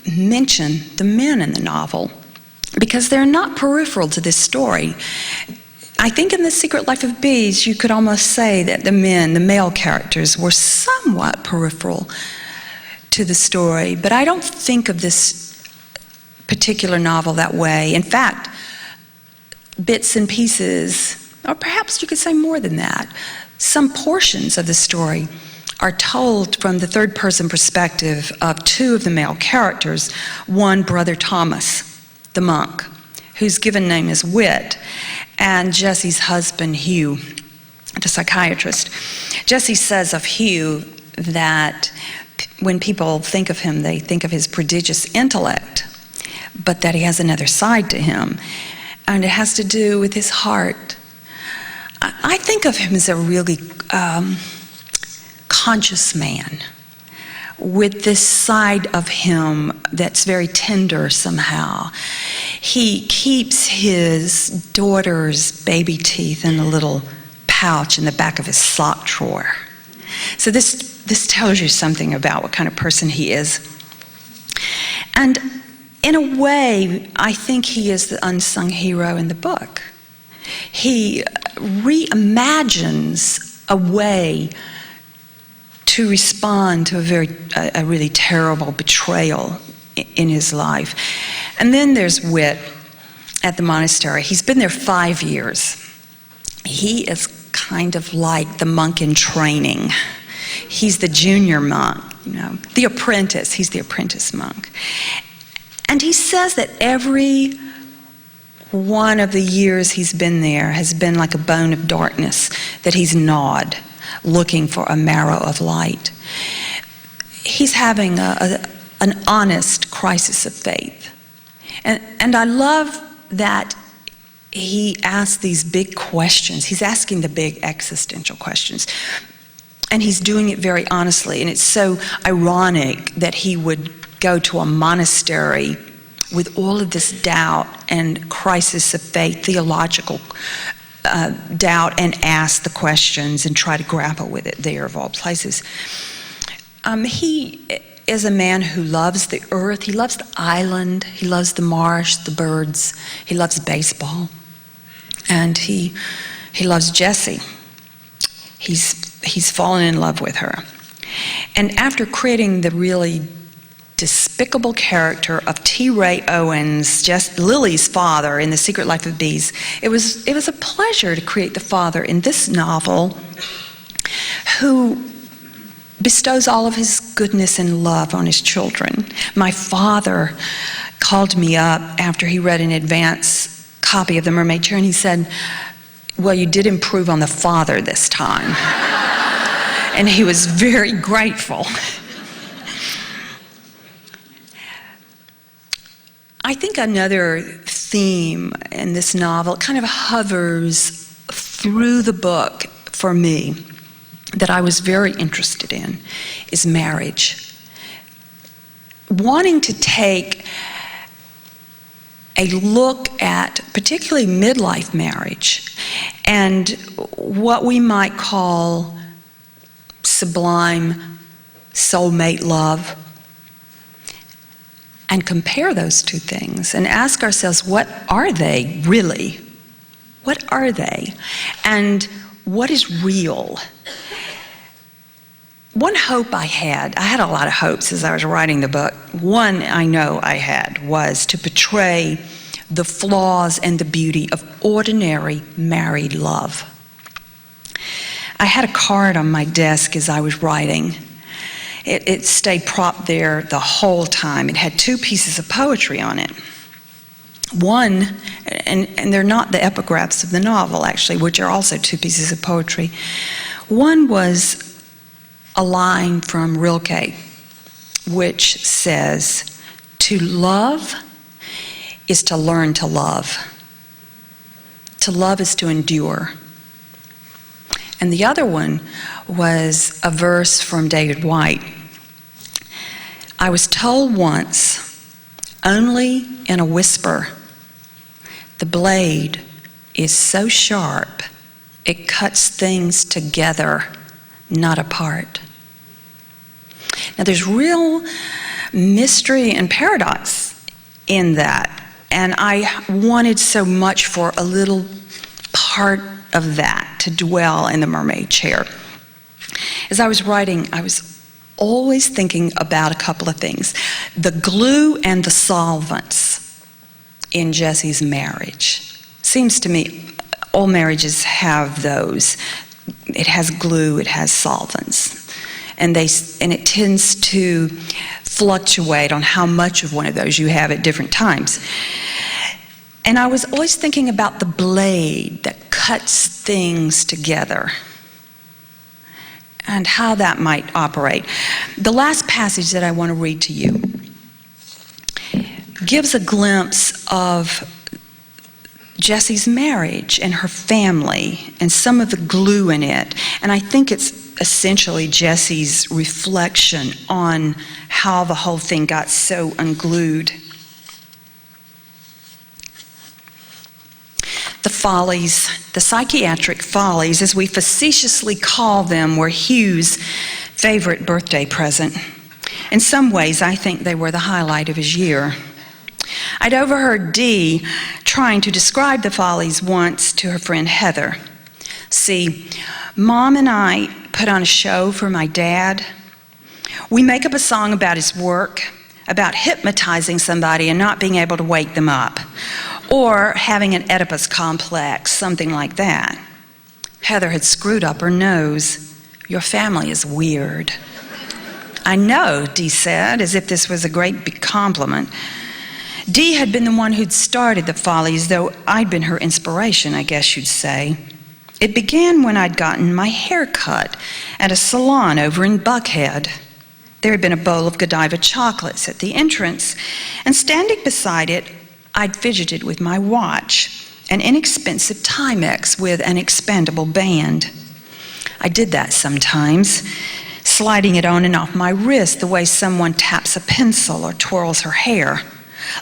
mention the men in the novel, because they're not peripheral to this story. I think in The Secret Life of Bees, you could almost say that the men, the male characters, were somewhat peripheral to the story, but I don't think of this particular novel that way. In fact, bits and pieces, or perhaps you could say more than that, some portions of the story are told from the third-person perspective of two of the male characters, one, Brother Thomas, the monk, whose given name is Wit, and Jesse's husband, Hugh, the psychiatrist. Jesse says of Hugh that when people think of him, they think of his prodigious intellect, but that he has another side to him, and it has to do with his heart. I think of him as a really conscious man with this side of him that's very tender somehow. He keeps his daughter's baby teeth in a little pouch in the back of his sock drawer. So this tells you something about what kind of person he is. And in a way, I think he is the unsung hero in the book. He reimagines a way to respond to a really terrible betrayal in his life. And then there's Wit at the monastery. He's been there 5 years. He is kind of like the monk in training. He's the junior monk, the apprentice. He's the apprentice monk. And he says that every one of the years he's been there has been like a bone of darkness that he's gnawed, looking for a marrow of light. He's having an honest crisis of faith. And I love that he asks these big questions. He's asking the big existential questions. And he's doing it very honestly. And it's so ironic that he would go to a monastery with all of this doubt and crisis of faith, theological doubt, and ask the questions and try to grapple with it there of all places. He is a man who loves the earth. He loves the island. He loves the marsh, the birds. He loves baseball. And he loves Jessie. He's fallen in love with her. And after creating the really despicable character of T. Ray Owens, just Lily's father in The Secret Life of Bees. It was a pleasure to create the father in this novel who bestows all of his goodness and love on his children. My father called me up after he read an advance copy of The Mermaid Chair, and he said, "Well, you did improve on the father this time." And he was very grateful. I think another theme in this novel kind of hovers through the book for me that I was very interested in is marriage. Wanting to take a look at particularly midlife marriage and what we might call sublime soulmate love, and compare those two things and ask ourselves, what are they really? What are they? And what is real? One hope I had a lot of hopes as I was writing the book. One I know I had was to portray the flaws and the beauty of ordinary married love. I had a card on my desk as I was writing. It stayed propped there the whole time. It had two pieces of poetry on it. One, and they're not the epigraphs of the novel actually, which are also two pieces of poetry. One was a line from Rilke, which says, "To love is to learn to love. To love is to endure." And the other one was a verse from David White. "I was told once, only in a whisper, the blade is so sharp it cuts things together, not apart." Now there's real mystery and paradox in that, and I wanted so much for a little part of that to dwell in The Mermaid Chair. As I was writing, I was always thinking about a couple of things. The glue and the solvents in Jesse's marriage. Seems to me all marriages have those. It has glue, it has solvents. And it tends to fluctuate on how much of one of those you have at different times. And I was always thinking about the blade that cuts things together and how that might operate. The last passage that I want to read to you gives a glimpse of Jesse's marriage and her family and some of the glue in it. And I think it's essentially Jesse's reflection on how the whole thing got so unglued. The follies, the psychiatric follies, as we facetiously call them, were Hugh's favorite birthday present. In some ways, I think they were the highlight of his year. I'd overheard Dee trying to describe the follies once to her friend Heather. "See, Mom and I put on a show for my dad. We make up a song about his work, about hypnotizing somebody and not being able to wake them up, or having an Oedipus complex, something like that." Heather had screwed up her nose. "Your family is weird." "I know," Dee said, as if this was a great big compliment. Dee had been the one who'd started the follies, though I'd been her inspiration, I guess you'd say. It began when I'd gotten my hair cut at a salon over in Buckhead. There had been a bowl of Godiva chocolates at the entrance, and standing beside it, I'd fidgeted with my watch, an inexpensive Timex with an expandable band. I did that sometimes, sliding it on and off my wrist the way someone taps a pencil or twirls her hair.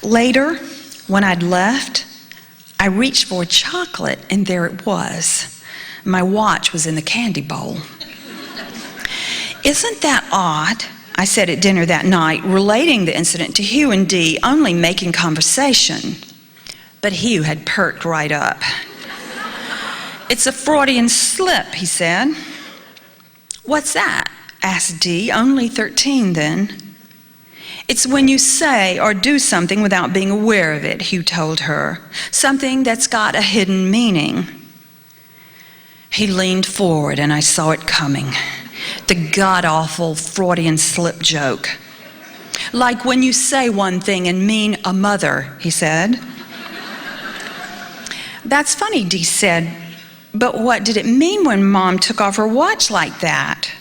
Later, when I'd left, I reached for a chocolate, and there it was. My watch was in the candy bowl. "Isn't that odd?" I said at dinner that night, relating the incident to Hugh and Dee, only making conversation. But Hugh had perked right up. "It's a Freudian slip," he said. "What's that?" asked Dee, only 13 then. It's when you say or do something without being aware of it, Hugh told her. Something that's got a hidden meaning. He leaned forward and I saw it coming. The god-awful Freudian slip joke. Like when you say one thing and mean a mother, he said. That's funny, Dee said, but what did it mean when Mom took off her watch like that?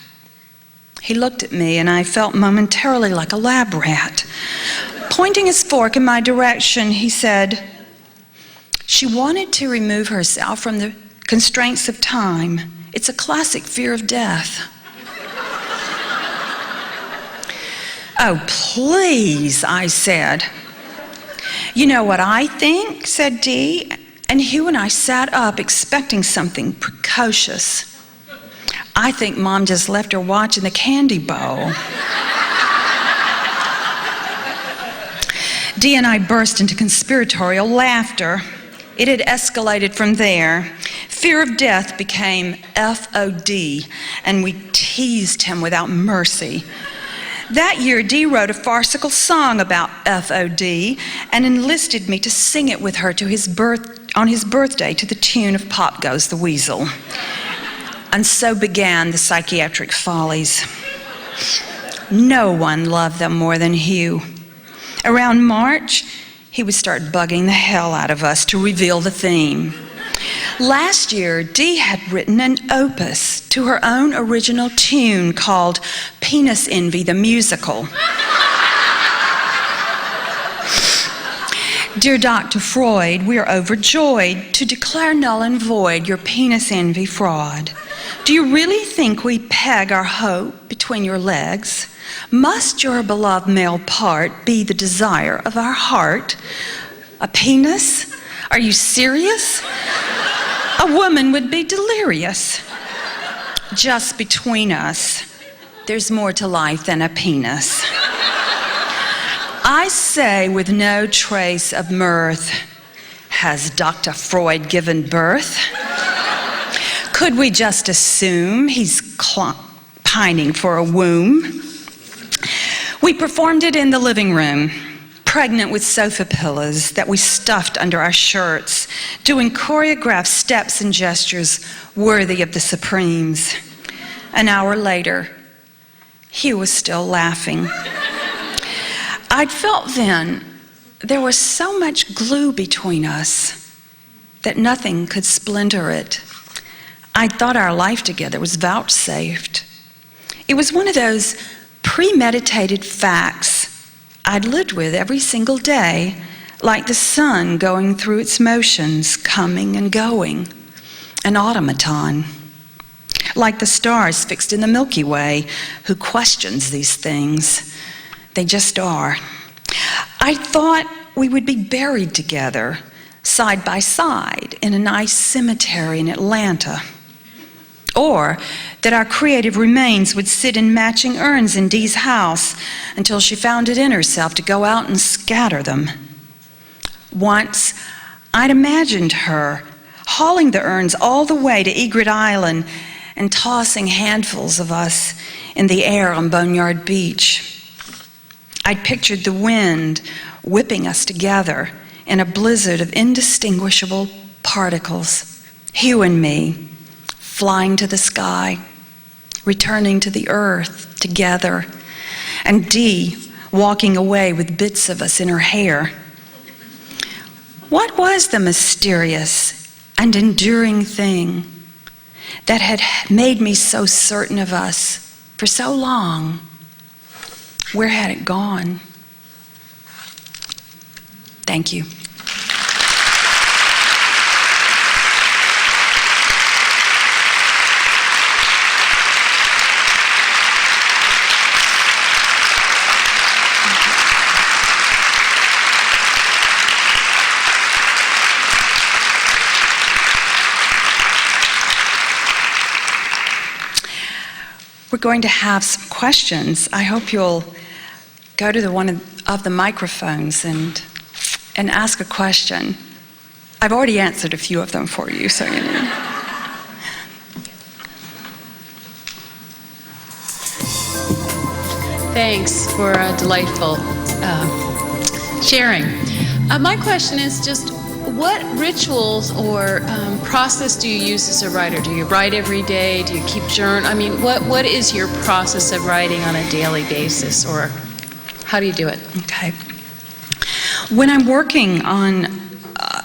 He looked at me and I felt momentarily like a lab rat. Pointing his fork in my direction, he said, she wanted to remove herself from the constraints of time. It's a classic fear of death. Oh, please, I said. You know what I think, said Dee, and Hugh and I sat up expecting something precocious. I think Mom just left her watch in the candy bowl. Dee and I burst into conspiratorial laughter. It had escalated from there. Fear of death became FOD, and we teased him without mercy. That year, Dee wrote a farcical song about FOD and enlisted me to sing it with her on his birthday to the tune of Pop Goes the Weasel. And so began the psychiatric follies. No one loved them more than Hugh. Around March, he would start bugging the hell out of us to reveal the theme. Last year, Dee had written an opus to her own original tune called Penis Envy the Musical. Dear Dr. Freud, we are overjoyed to declare null and void your penis envy fraud. Do you really think we peg our hope between your legs? Must your beloved male part be the desire of our heart? A penis? Are you serious? A woman would be delirious. Just between us, there's more to life than a penis. I say with no trace of mirth, has Dr. Freud given birth? Could we just assume he's pining for a womb? We performed it in the living room, pregnant with sofa pillows that we stuffed under our shirts, doing choreographed steps and gestures worthy of the Supremes. An hour later, Hugh was still laughing. I'd felt then there was so much glue between us that nothing could splinter it. I thought our life together was vouchsafed. It was one of those premeditated facts I'd lived with every single day, like the sun going through its motions, coming and going, an automaton. Like the stars fixed in the Milky Way, who questions these things. They just are. I thought we would be buried together, side by side, in a nice cemetery in Atlanta. Or that our creative remains would sit in matching urns in Dee's house until she found it in herself to go out and scatter them. Once, I'd imagined her hauling the urns all the way to Egret Island and tossing handfuls of us in the air on Boneyard Beach. I'd pictured the wind whipping us together in a blizzard of indistinguishable particles, Hugh and me, flying to the sky, returning to the earth together, and Dee walking away with bits of us in her hair. What was the mysterious and enduring thing that had made me so certain of us for so long? Where had it gone? Thank you. We're going to have some questions. I hope you'll go to one of the microphones and ask a question. I've already answered a few of them for you, so you know. Thanks for a delightful sharing. My question is just, what rituals or process do you use as a writer? Do you write every day? Do you keep journal? I mean, what is your process of writing on a daily basis, or how do you do it? Okay. When I'm working on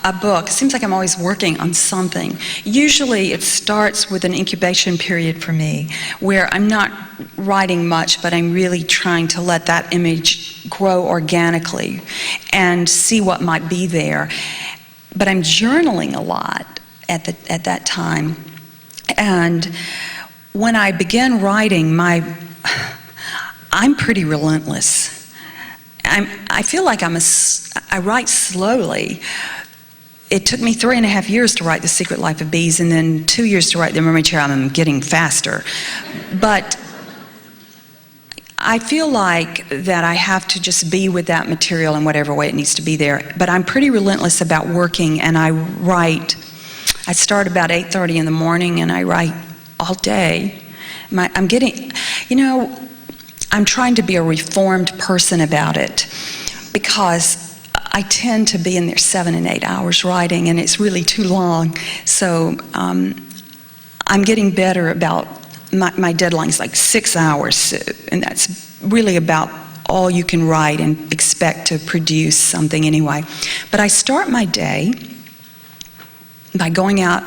a book, it seems like I'm always working on something. Usually it starts with an incubation period for me, where I'm not writing much, but I'm really trying to let that image grow organically and see what might be there. But I'm journaling a lot at that time. And when I begin writing, I'm pretty relentless. I feel like I write slowly. It took me 3.5 years to write The Secret Life of Bees, and then 2 years to write The Mermaid Chair. I'm getting faster. But I feel like that I have to just be with that material in whatever way it needs to be there. But I'm pretty relentless about working, and I start about 8:30 in the morning, and I write all day. I'm trying to be a reformed person about it, because I tend to be in there 7 and 8 hours writing, and it's really too long. So I'm getting better about my deadline's like 6 hours, and that's really about all you can write and expect to produce something anyway. But I start my day by going out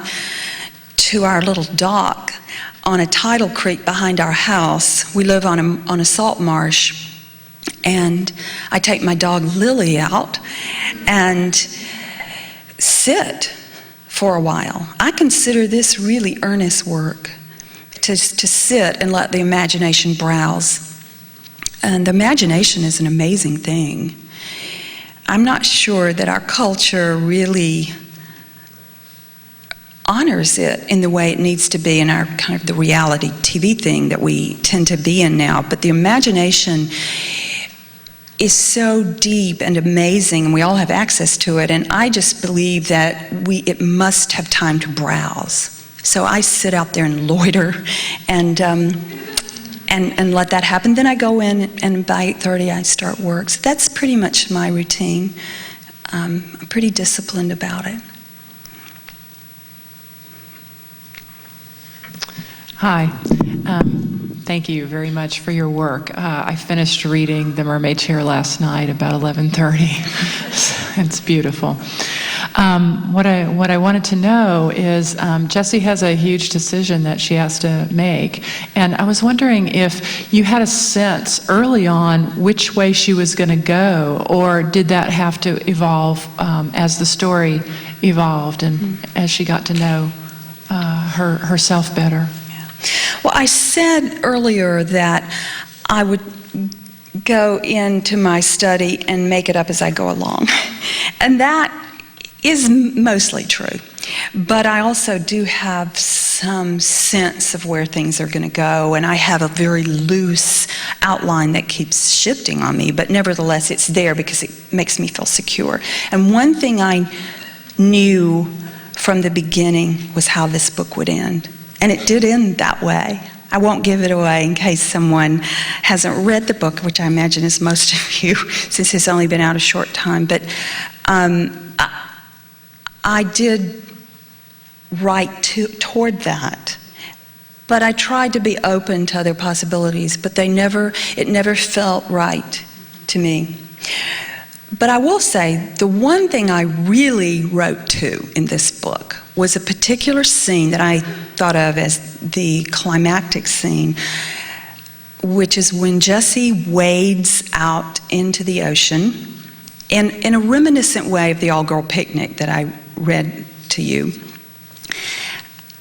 to our little dock on a tidal creek behind our house. We live on a salt marsh, and I take my dog Lily out and sit for a while. I consider this really earnest work, to sit and let the imagination browse. And the imagination is an amazing thing. I'm not sure that our culture really honors it in the way it needs to be in our kind of the reality TV thing that we tend to be in now. But the imagination is so deep and amazing, and we all have access to it, and I just believe that it must have time to browse. So I sit out there and loiter and let that happen. Then I go in, and by 8:30 I start work. So that's pretty much my routine. I'm pretty disciplined about it. Hi. Thank you very much for your work. I finished reading The Mermaid Chair last night about 11:30. It's beautiful. What I wanted to know is Jessie has a huge decision that she has to make, and I was wondering if you had a sense early on which way she was going to go, or did that have to evolve as the story evolved and as she got to know herself better? Well, I said earlier that I would go into my study and make it up as I go along. And that is mostly true. But I also do have some sense of where things are going to go, and I have a very loose outline that keeps shifting on me, but nevertheless it's there because it makes me feel secure. And one thing I knew from the beginning was how this book would end. And it did end that way. I won't give it away in case someone hasn't read the book, which I imagine is most of you, since it's only been out a short time. But I did write toward that. But I tried to be open to other possibilities, but it never felt right to me. But I will say, the one thing I really wrote to in this book was a particular scene that I thought of as the climactic scene, which is when Jessie wades out into the ocean in a reminiscent way of the all-girl picnic that I read to you,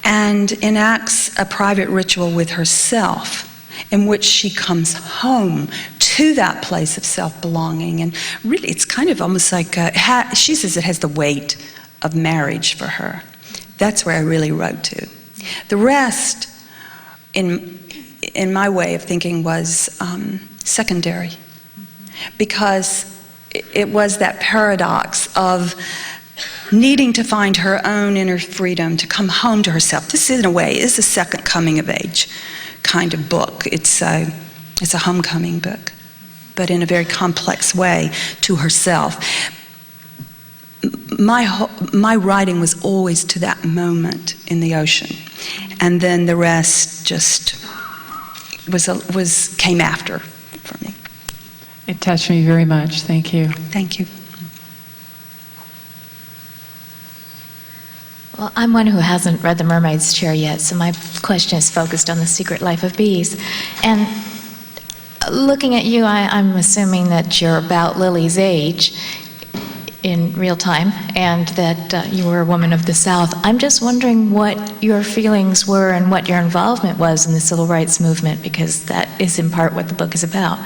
and enacts a private ritual with herself in which she comes home to that place of self-belonging. And really, it's kind of almost like, she says it has the weight of marriage for her. That's where I really wrote to. The rest, in my way of thinking, was secondary, because it was that paradox of needing to find her own inner freedom to come home to herself. This, in a way, is a second coming of age kind of book. It's It's a homecoming book, but in a very complex way to herself. My writing was always to that moment in the ocean, and then the rest just came after for me. It touched me very much. Thank you. Thank you. Well, I'm one who hasn't read The Mermaid's Chair yet, so my question is focused on The Secret Life of Bees. And looking at you, I'm assuming that you're about Lily's age in real time, and that you were a woman of the South. I'm just wondering what your feelings were and what your involvement was in the civil rights movement, because that is in part what the book is about.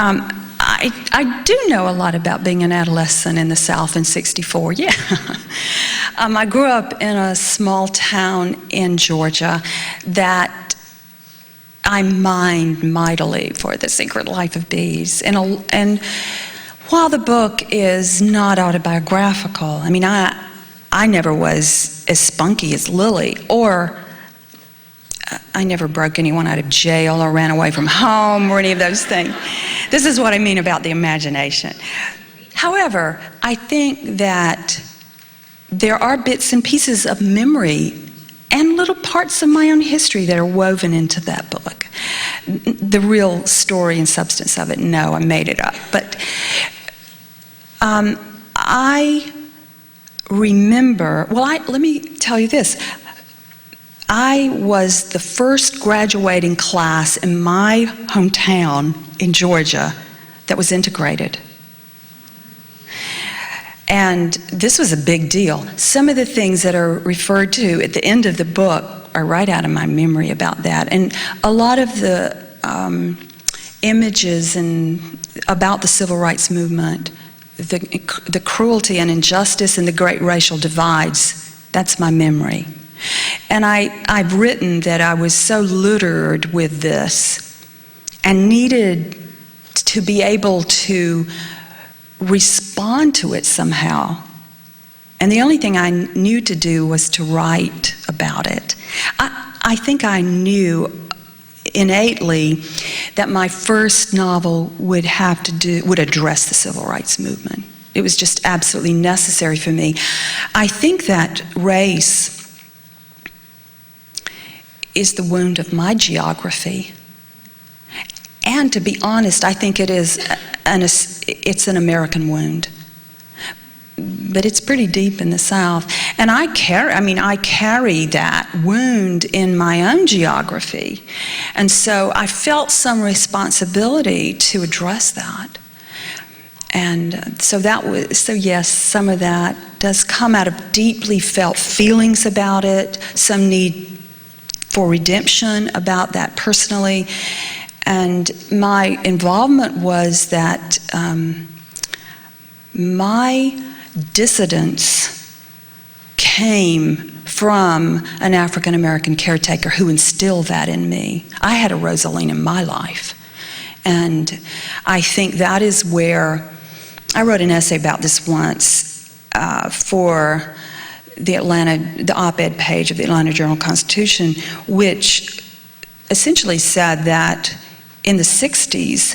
I do know a lot about being an adolescent in the South in '64, yeah. I grew up in a small town in Georgia that I mined mightily for The Secret Life of Bees. And while the book is not autobiographical, I mean, I never was as spunky as Lily, or I never broke anyone out of jail or ran away from home or any of those things. This is what I mean about the imagination. However, I think that there are bits and pieces of memory and little parts of my own history that are woven into that book. The real story and substance of it, no, I made it up. But I remember, let me tell you this. I was the first graduating class in my hometown in Georgia that was integrated. And this was a big deal. Some of the things that are referred to at the end of the book are right out of my memory about that. And a lot of the images about the civil rights movement, the cruelty and injustice and the great racial divides, that's my memory. And I've written that I was so littered with this and needed to be able to respond to it somehow. And the only thing I knew to do was to write about it. I think I knew innately that my first novel would address the civil rights movement. It was just absolutely necessary for me. I think that race is the wound of my geography. And to be honest, I think it's an American wound. But it's pretty deep in the South. And I carry that wound in my own geography. And so I felt some responsibility to address that. And so yes, some of that does come out of deeply felt feelings about it, some need for redemption about that personally. And my involvement was that my dissidence came from an African American caretaker who instilled that in me. I had a Rosaline in my life. And I think that is where, I wrote an essay about this once for the op-ed page of the Atlanta Journal-Constitution, which essentially said that in the 60s,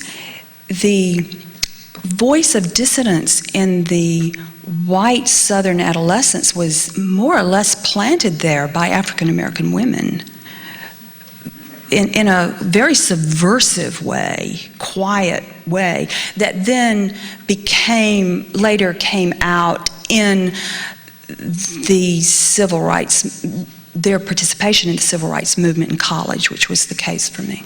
the voice of dissidence in the white Southern adolescence was more or less planted there by African American women in a very subversive way, quiet way, that then later came out in the civil rights, their participation in the civil rights movement in college, which was the case for me.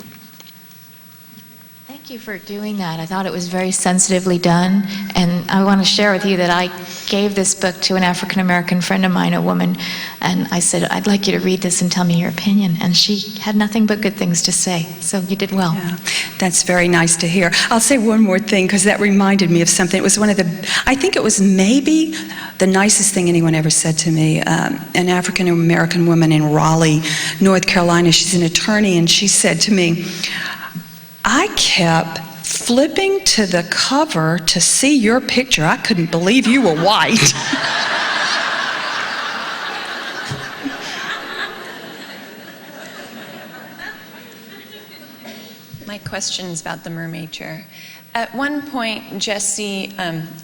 Thank you for doing that. I thought it was very sensitively done, and I want to share with you that I gave this book to an African American friend of mine, a woman, and I said, I'd like you to read this and tell me your opinion, and she had nothing but good things to say, so you did well. Yeah, that's very nice to hear. I'll say one more thing, because that reminded me of something. It was I think it was maybe the nicest thing anyone ever said to me. An African American woman in Raleigh, North Carolina, she's an attorney, and she said to me, I kept flipping to the cover to see your picture. I couldn't believe you were white. questions about the Mermaid Chair. At one point, Jessie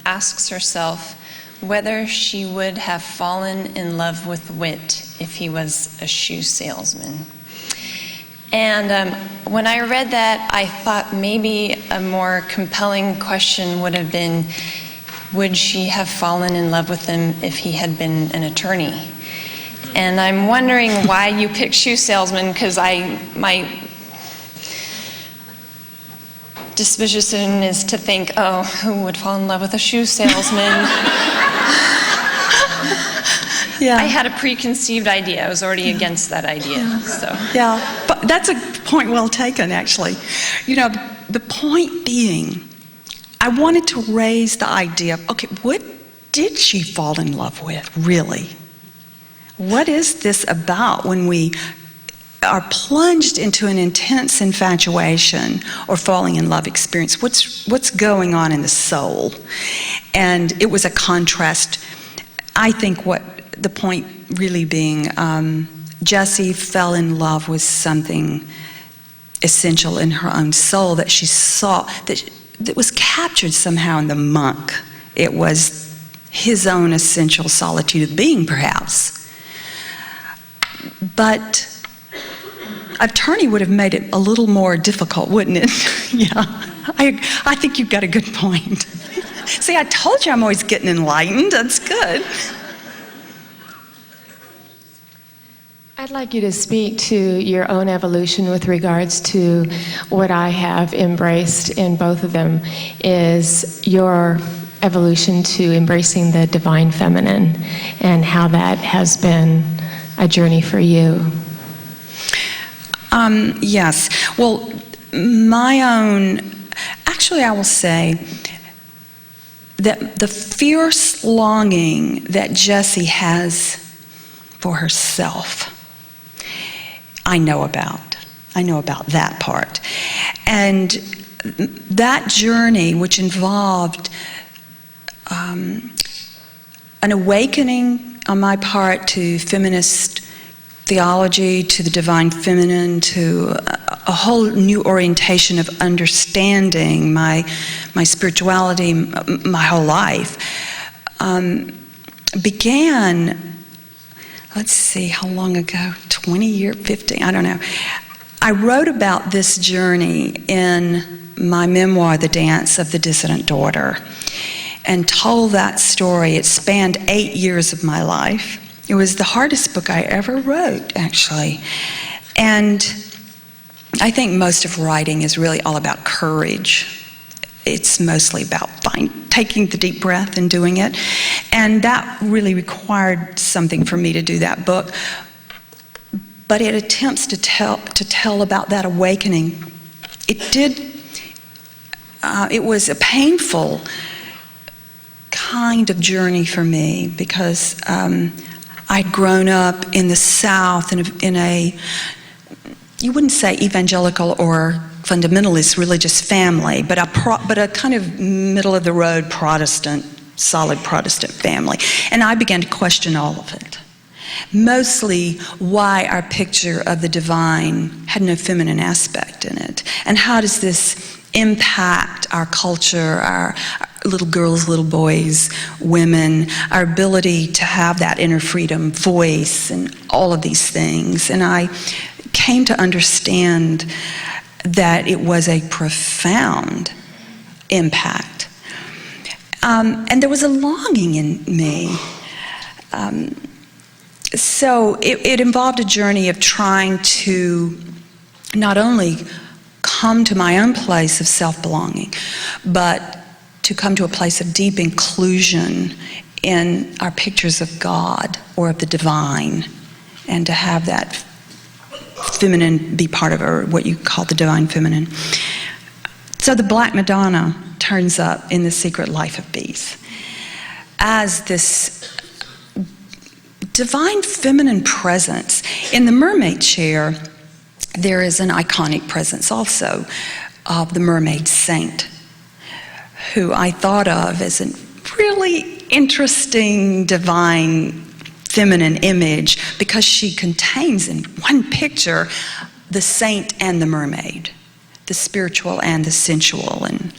asks herself whether she would have fallen in love with Wit if he was a shoe salesman. And when I read that, I thought maybe a more compelling question would have been, would she have fallen in love with him if he had been an attorney? And I'm wondering why you picked shoe salesman, because my disposition is to think, oh, who would fall in love with a shoe salesman? Yeah. I had a preconceived idea. I was already against that idea. So. Yeah, but that's a point well taken, actually. You know, the point being, I wanted to raise the idea of, okay, what did she fall in love with, really? What is this about when we are plunged into an intense infatuation or falling in love experience? What's going on in the soul? And it was a contrast. I think what the point really being, Jessie fell in love with something essential in her own soul that she saw, that was captured somehow in the monk. It was his own essential solitude of being, perhaps. But attorney would have made it a little more difficult, wouldn't it? Yeah, I think you've got a good point. See, I told you I'm always getting enlightened. That's good. I'd like you to speak to your own evolution with regards to what I have embraced in both of them, is your evolution to embracing the divine feminine and how that has been a journey for you. Yes. Well, my own, actually I will say that the fierce longing that Jessie has for herself, I know about that part. And that journey, which involved an awakening on my part to feminist theology, to the divine feminine, to a whole new orientation of understanding my spirituality, my whole life, began, let's see, how long ago? 20 years, 15, I don't know. I wrote about this journey in my memoir, The Dance of the Dissident Daughter, and told that story. It spanned 8 years of my life. It was the hardest book I ever wrote, actually. And I think most of writing is really all about courage. It's mostly about taking the deep breath and doing it. And that really required something for me to do that book. But it attempts to tell about that awakening. It was a painful kind of journey for me, because I'd grown up in the South in a, you wouldn't say evangelical or fundamentalist religious family, but a kind of middle-of-the-road Protestant, solid Protestant family. And I began to question all of it. Mostly why our picture of the divine had no feminine aspect in it. And how does this impact our culture, our little girls, little boys, women, our ability to have that inner freedom, voice, and all of these things. And I came to understand that it was a profound impact. And there was a longing in me. So it involved a journey of trying to not only come to my own place of self-belonging, but to come to a place of deep inclusion in our pictures of God or of the divine, and to have that feminine be part of what you call the divine feminine. So the Black Madonna turns up in The Secret Life of Bees as this divine feminine presence. In the Mermaid Chair, there is an iconic presence also of the mermaid saint, who I thought of as a really interesting divine feminine image, because she contains in one picture the saint and the mermaid. the spiritual and the sensual, and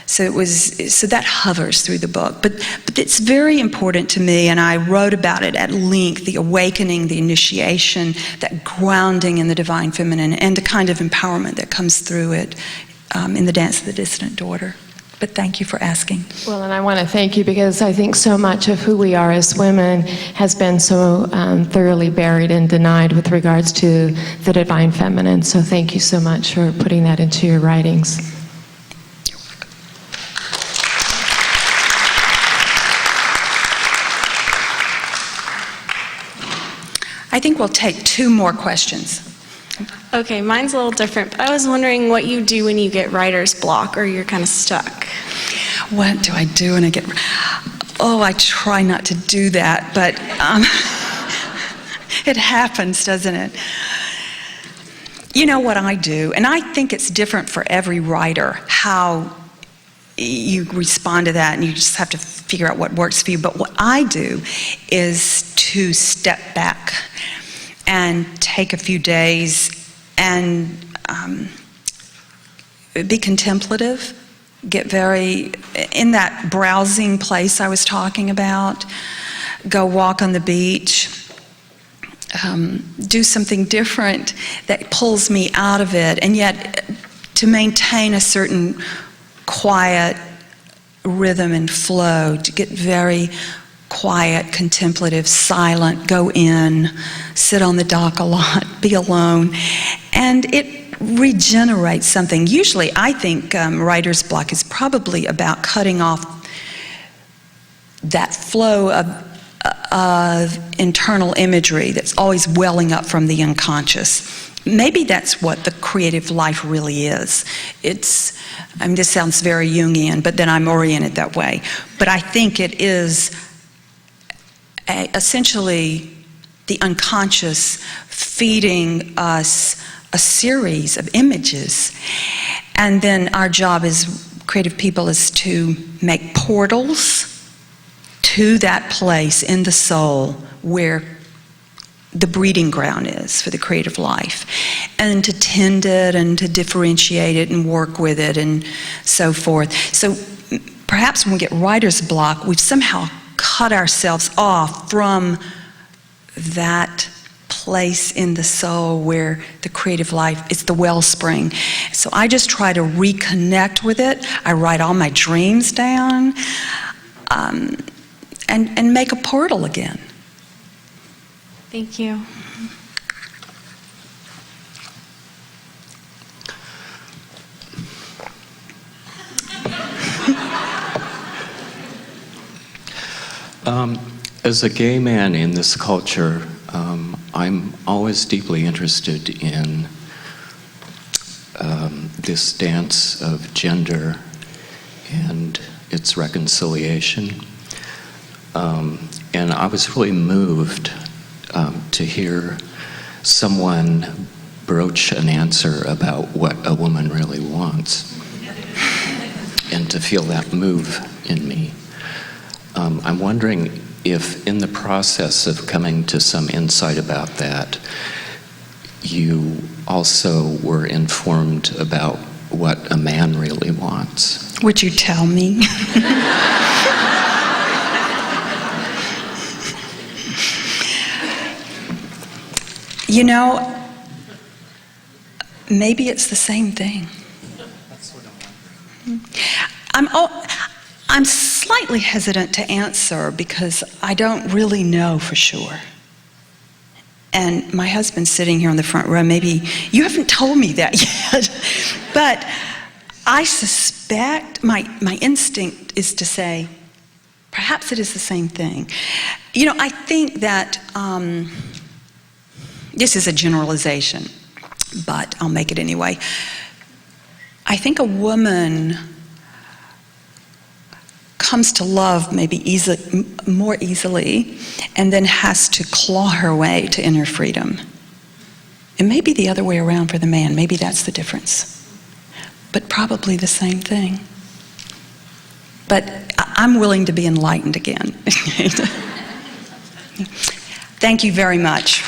so that hovers through the book. But it's very important to me, and I wrote about it at length, the awakening, the initiation, that grounding in the divine feminine, and the kind of empowerment that comes through it in the Dance of the Dissident Daughter. But thank you for asking. Well, and I want to thank you because I think so much of who we are as women has been so thoroughly buried and denied with regards to the divine feminine. So thank you so much for putting that into your writings. I think we'll take 2 more questions. Okay, mine's a little different, but I was wondering what you do when you get writer's block or you're kind of stuck. What do I do when I get... Oh, I try not to do that, but it happens, doesn't it? You know what I do, and I think it's different for every writer, how you respond to that, and you just have to figure out what works for you. But what I do is to step back and take a few days and be contemplative, get very in that browsing place I was talking about, go walk on the beach, do something different that pulls me out of it, and yet to maintain a certain quiet rhythm and flow, to get very quiet, contemplative, silent, go in, sit on the dock a lot, be alone, and it regenerates something. Usually I think writer's block is probably about cutting off that flow of internal imagery that's always welling up from the unconscious. Maybe that's what the creative life really is. This sounds very Jungian, but then I'm oriented that way. But I think it is essentially the unconscious feeding us a series of images. And then our job as creative people is to make portals to that place in the soul where the breeding ground is for the creative life, and to tend it and to differentiate it and work with it and so forth. So perhaps when we get writer's block, we've somehow cut ourselves off from that place in the soul where the creative life is the wellspring. So I just try to reconnect with it. I write all my dreams down and make a portal again. Thank you. As a gay man in this culture, I'm always deeply interested in this dance of gender and its reconciliation. And I was really moved to hear someone broach an answer about what a woman really wants, and to feel that move in me. I'm wondering if in the process of coming to some insight about that, you also were informed about what a man really wants. Would you tell me? You know, maybe it's the same thing. That's what I'm wondering. I'm slightly hesitant to answer because I don't really know for sure. And my husband's sitting here on the front row. Maybe you haven't told me that yet. But I suspect my instinct is to say, perhaps it is the same thing. You know, I think that this is a generalization, but I'll make it anyway. I think a woman comes to love maybe more easily, and then has to claw her way to inner freedom. It may be the other way around for the man. Maybe that's the difference. But probably the same thing. But I'm willing to be enlightened again. Thank you very much.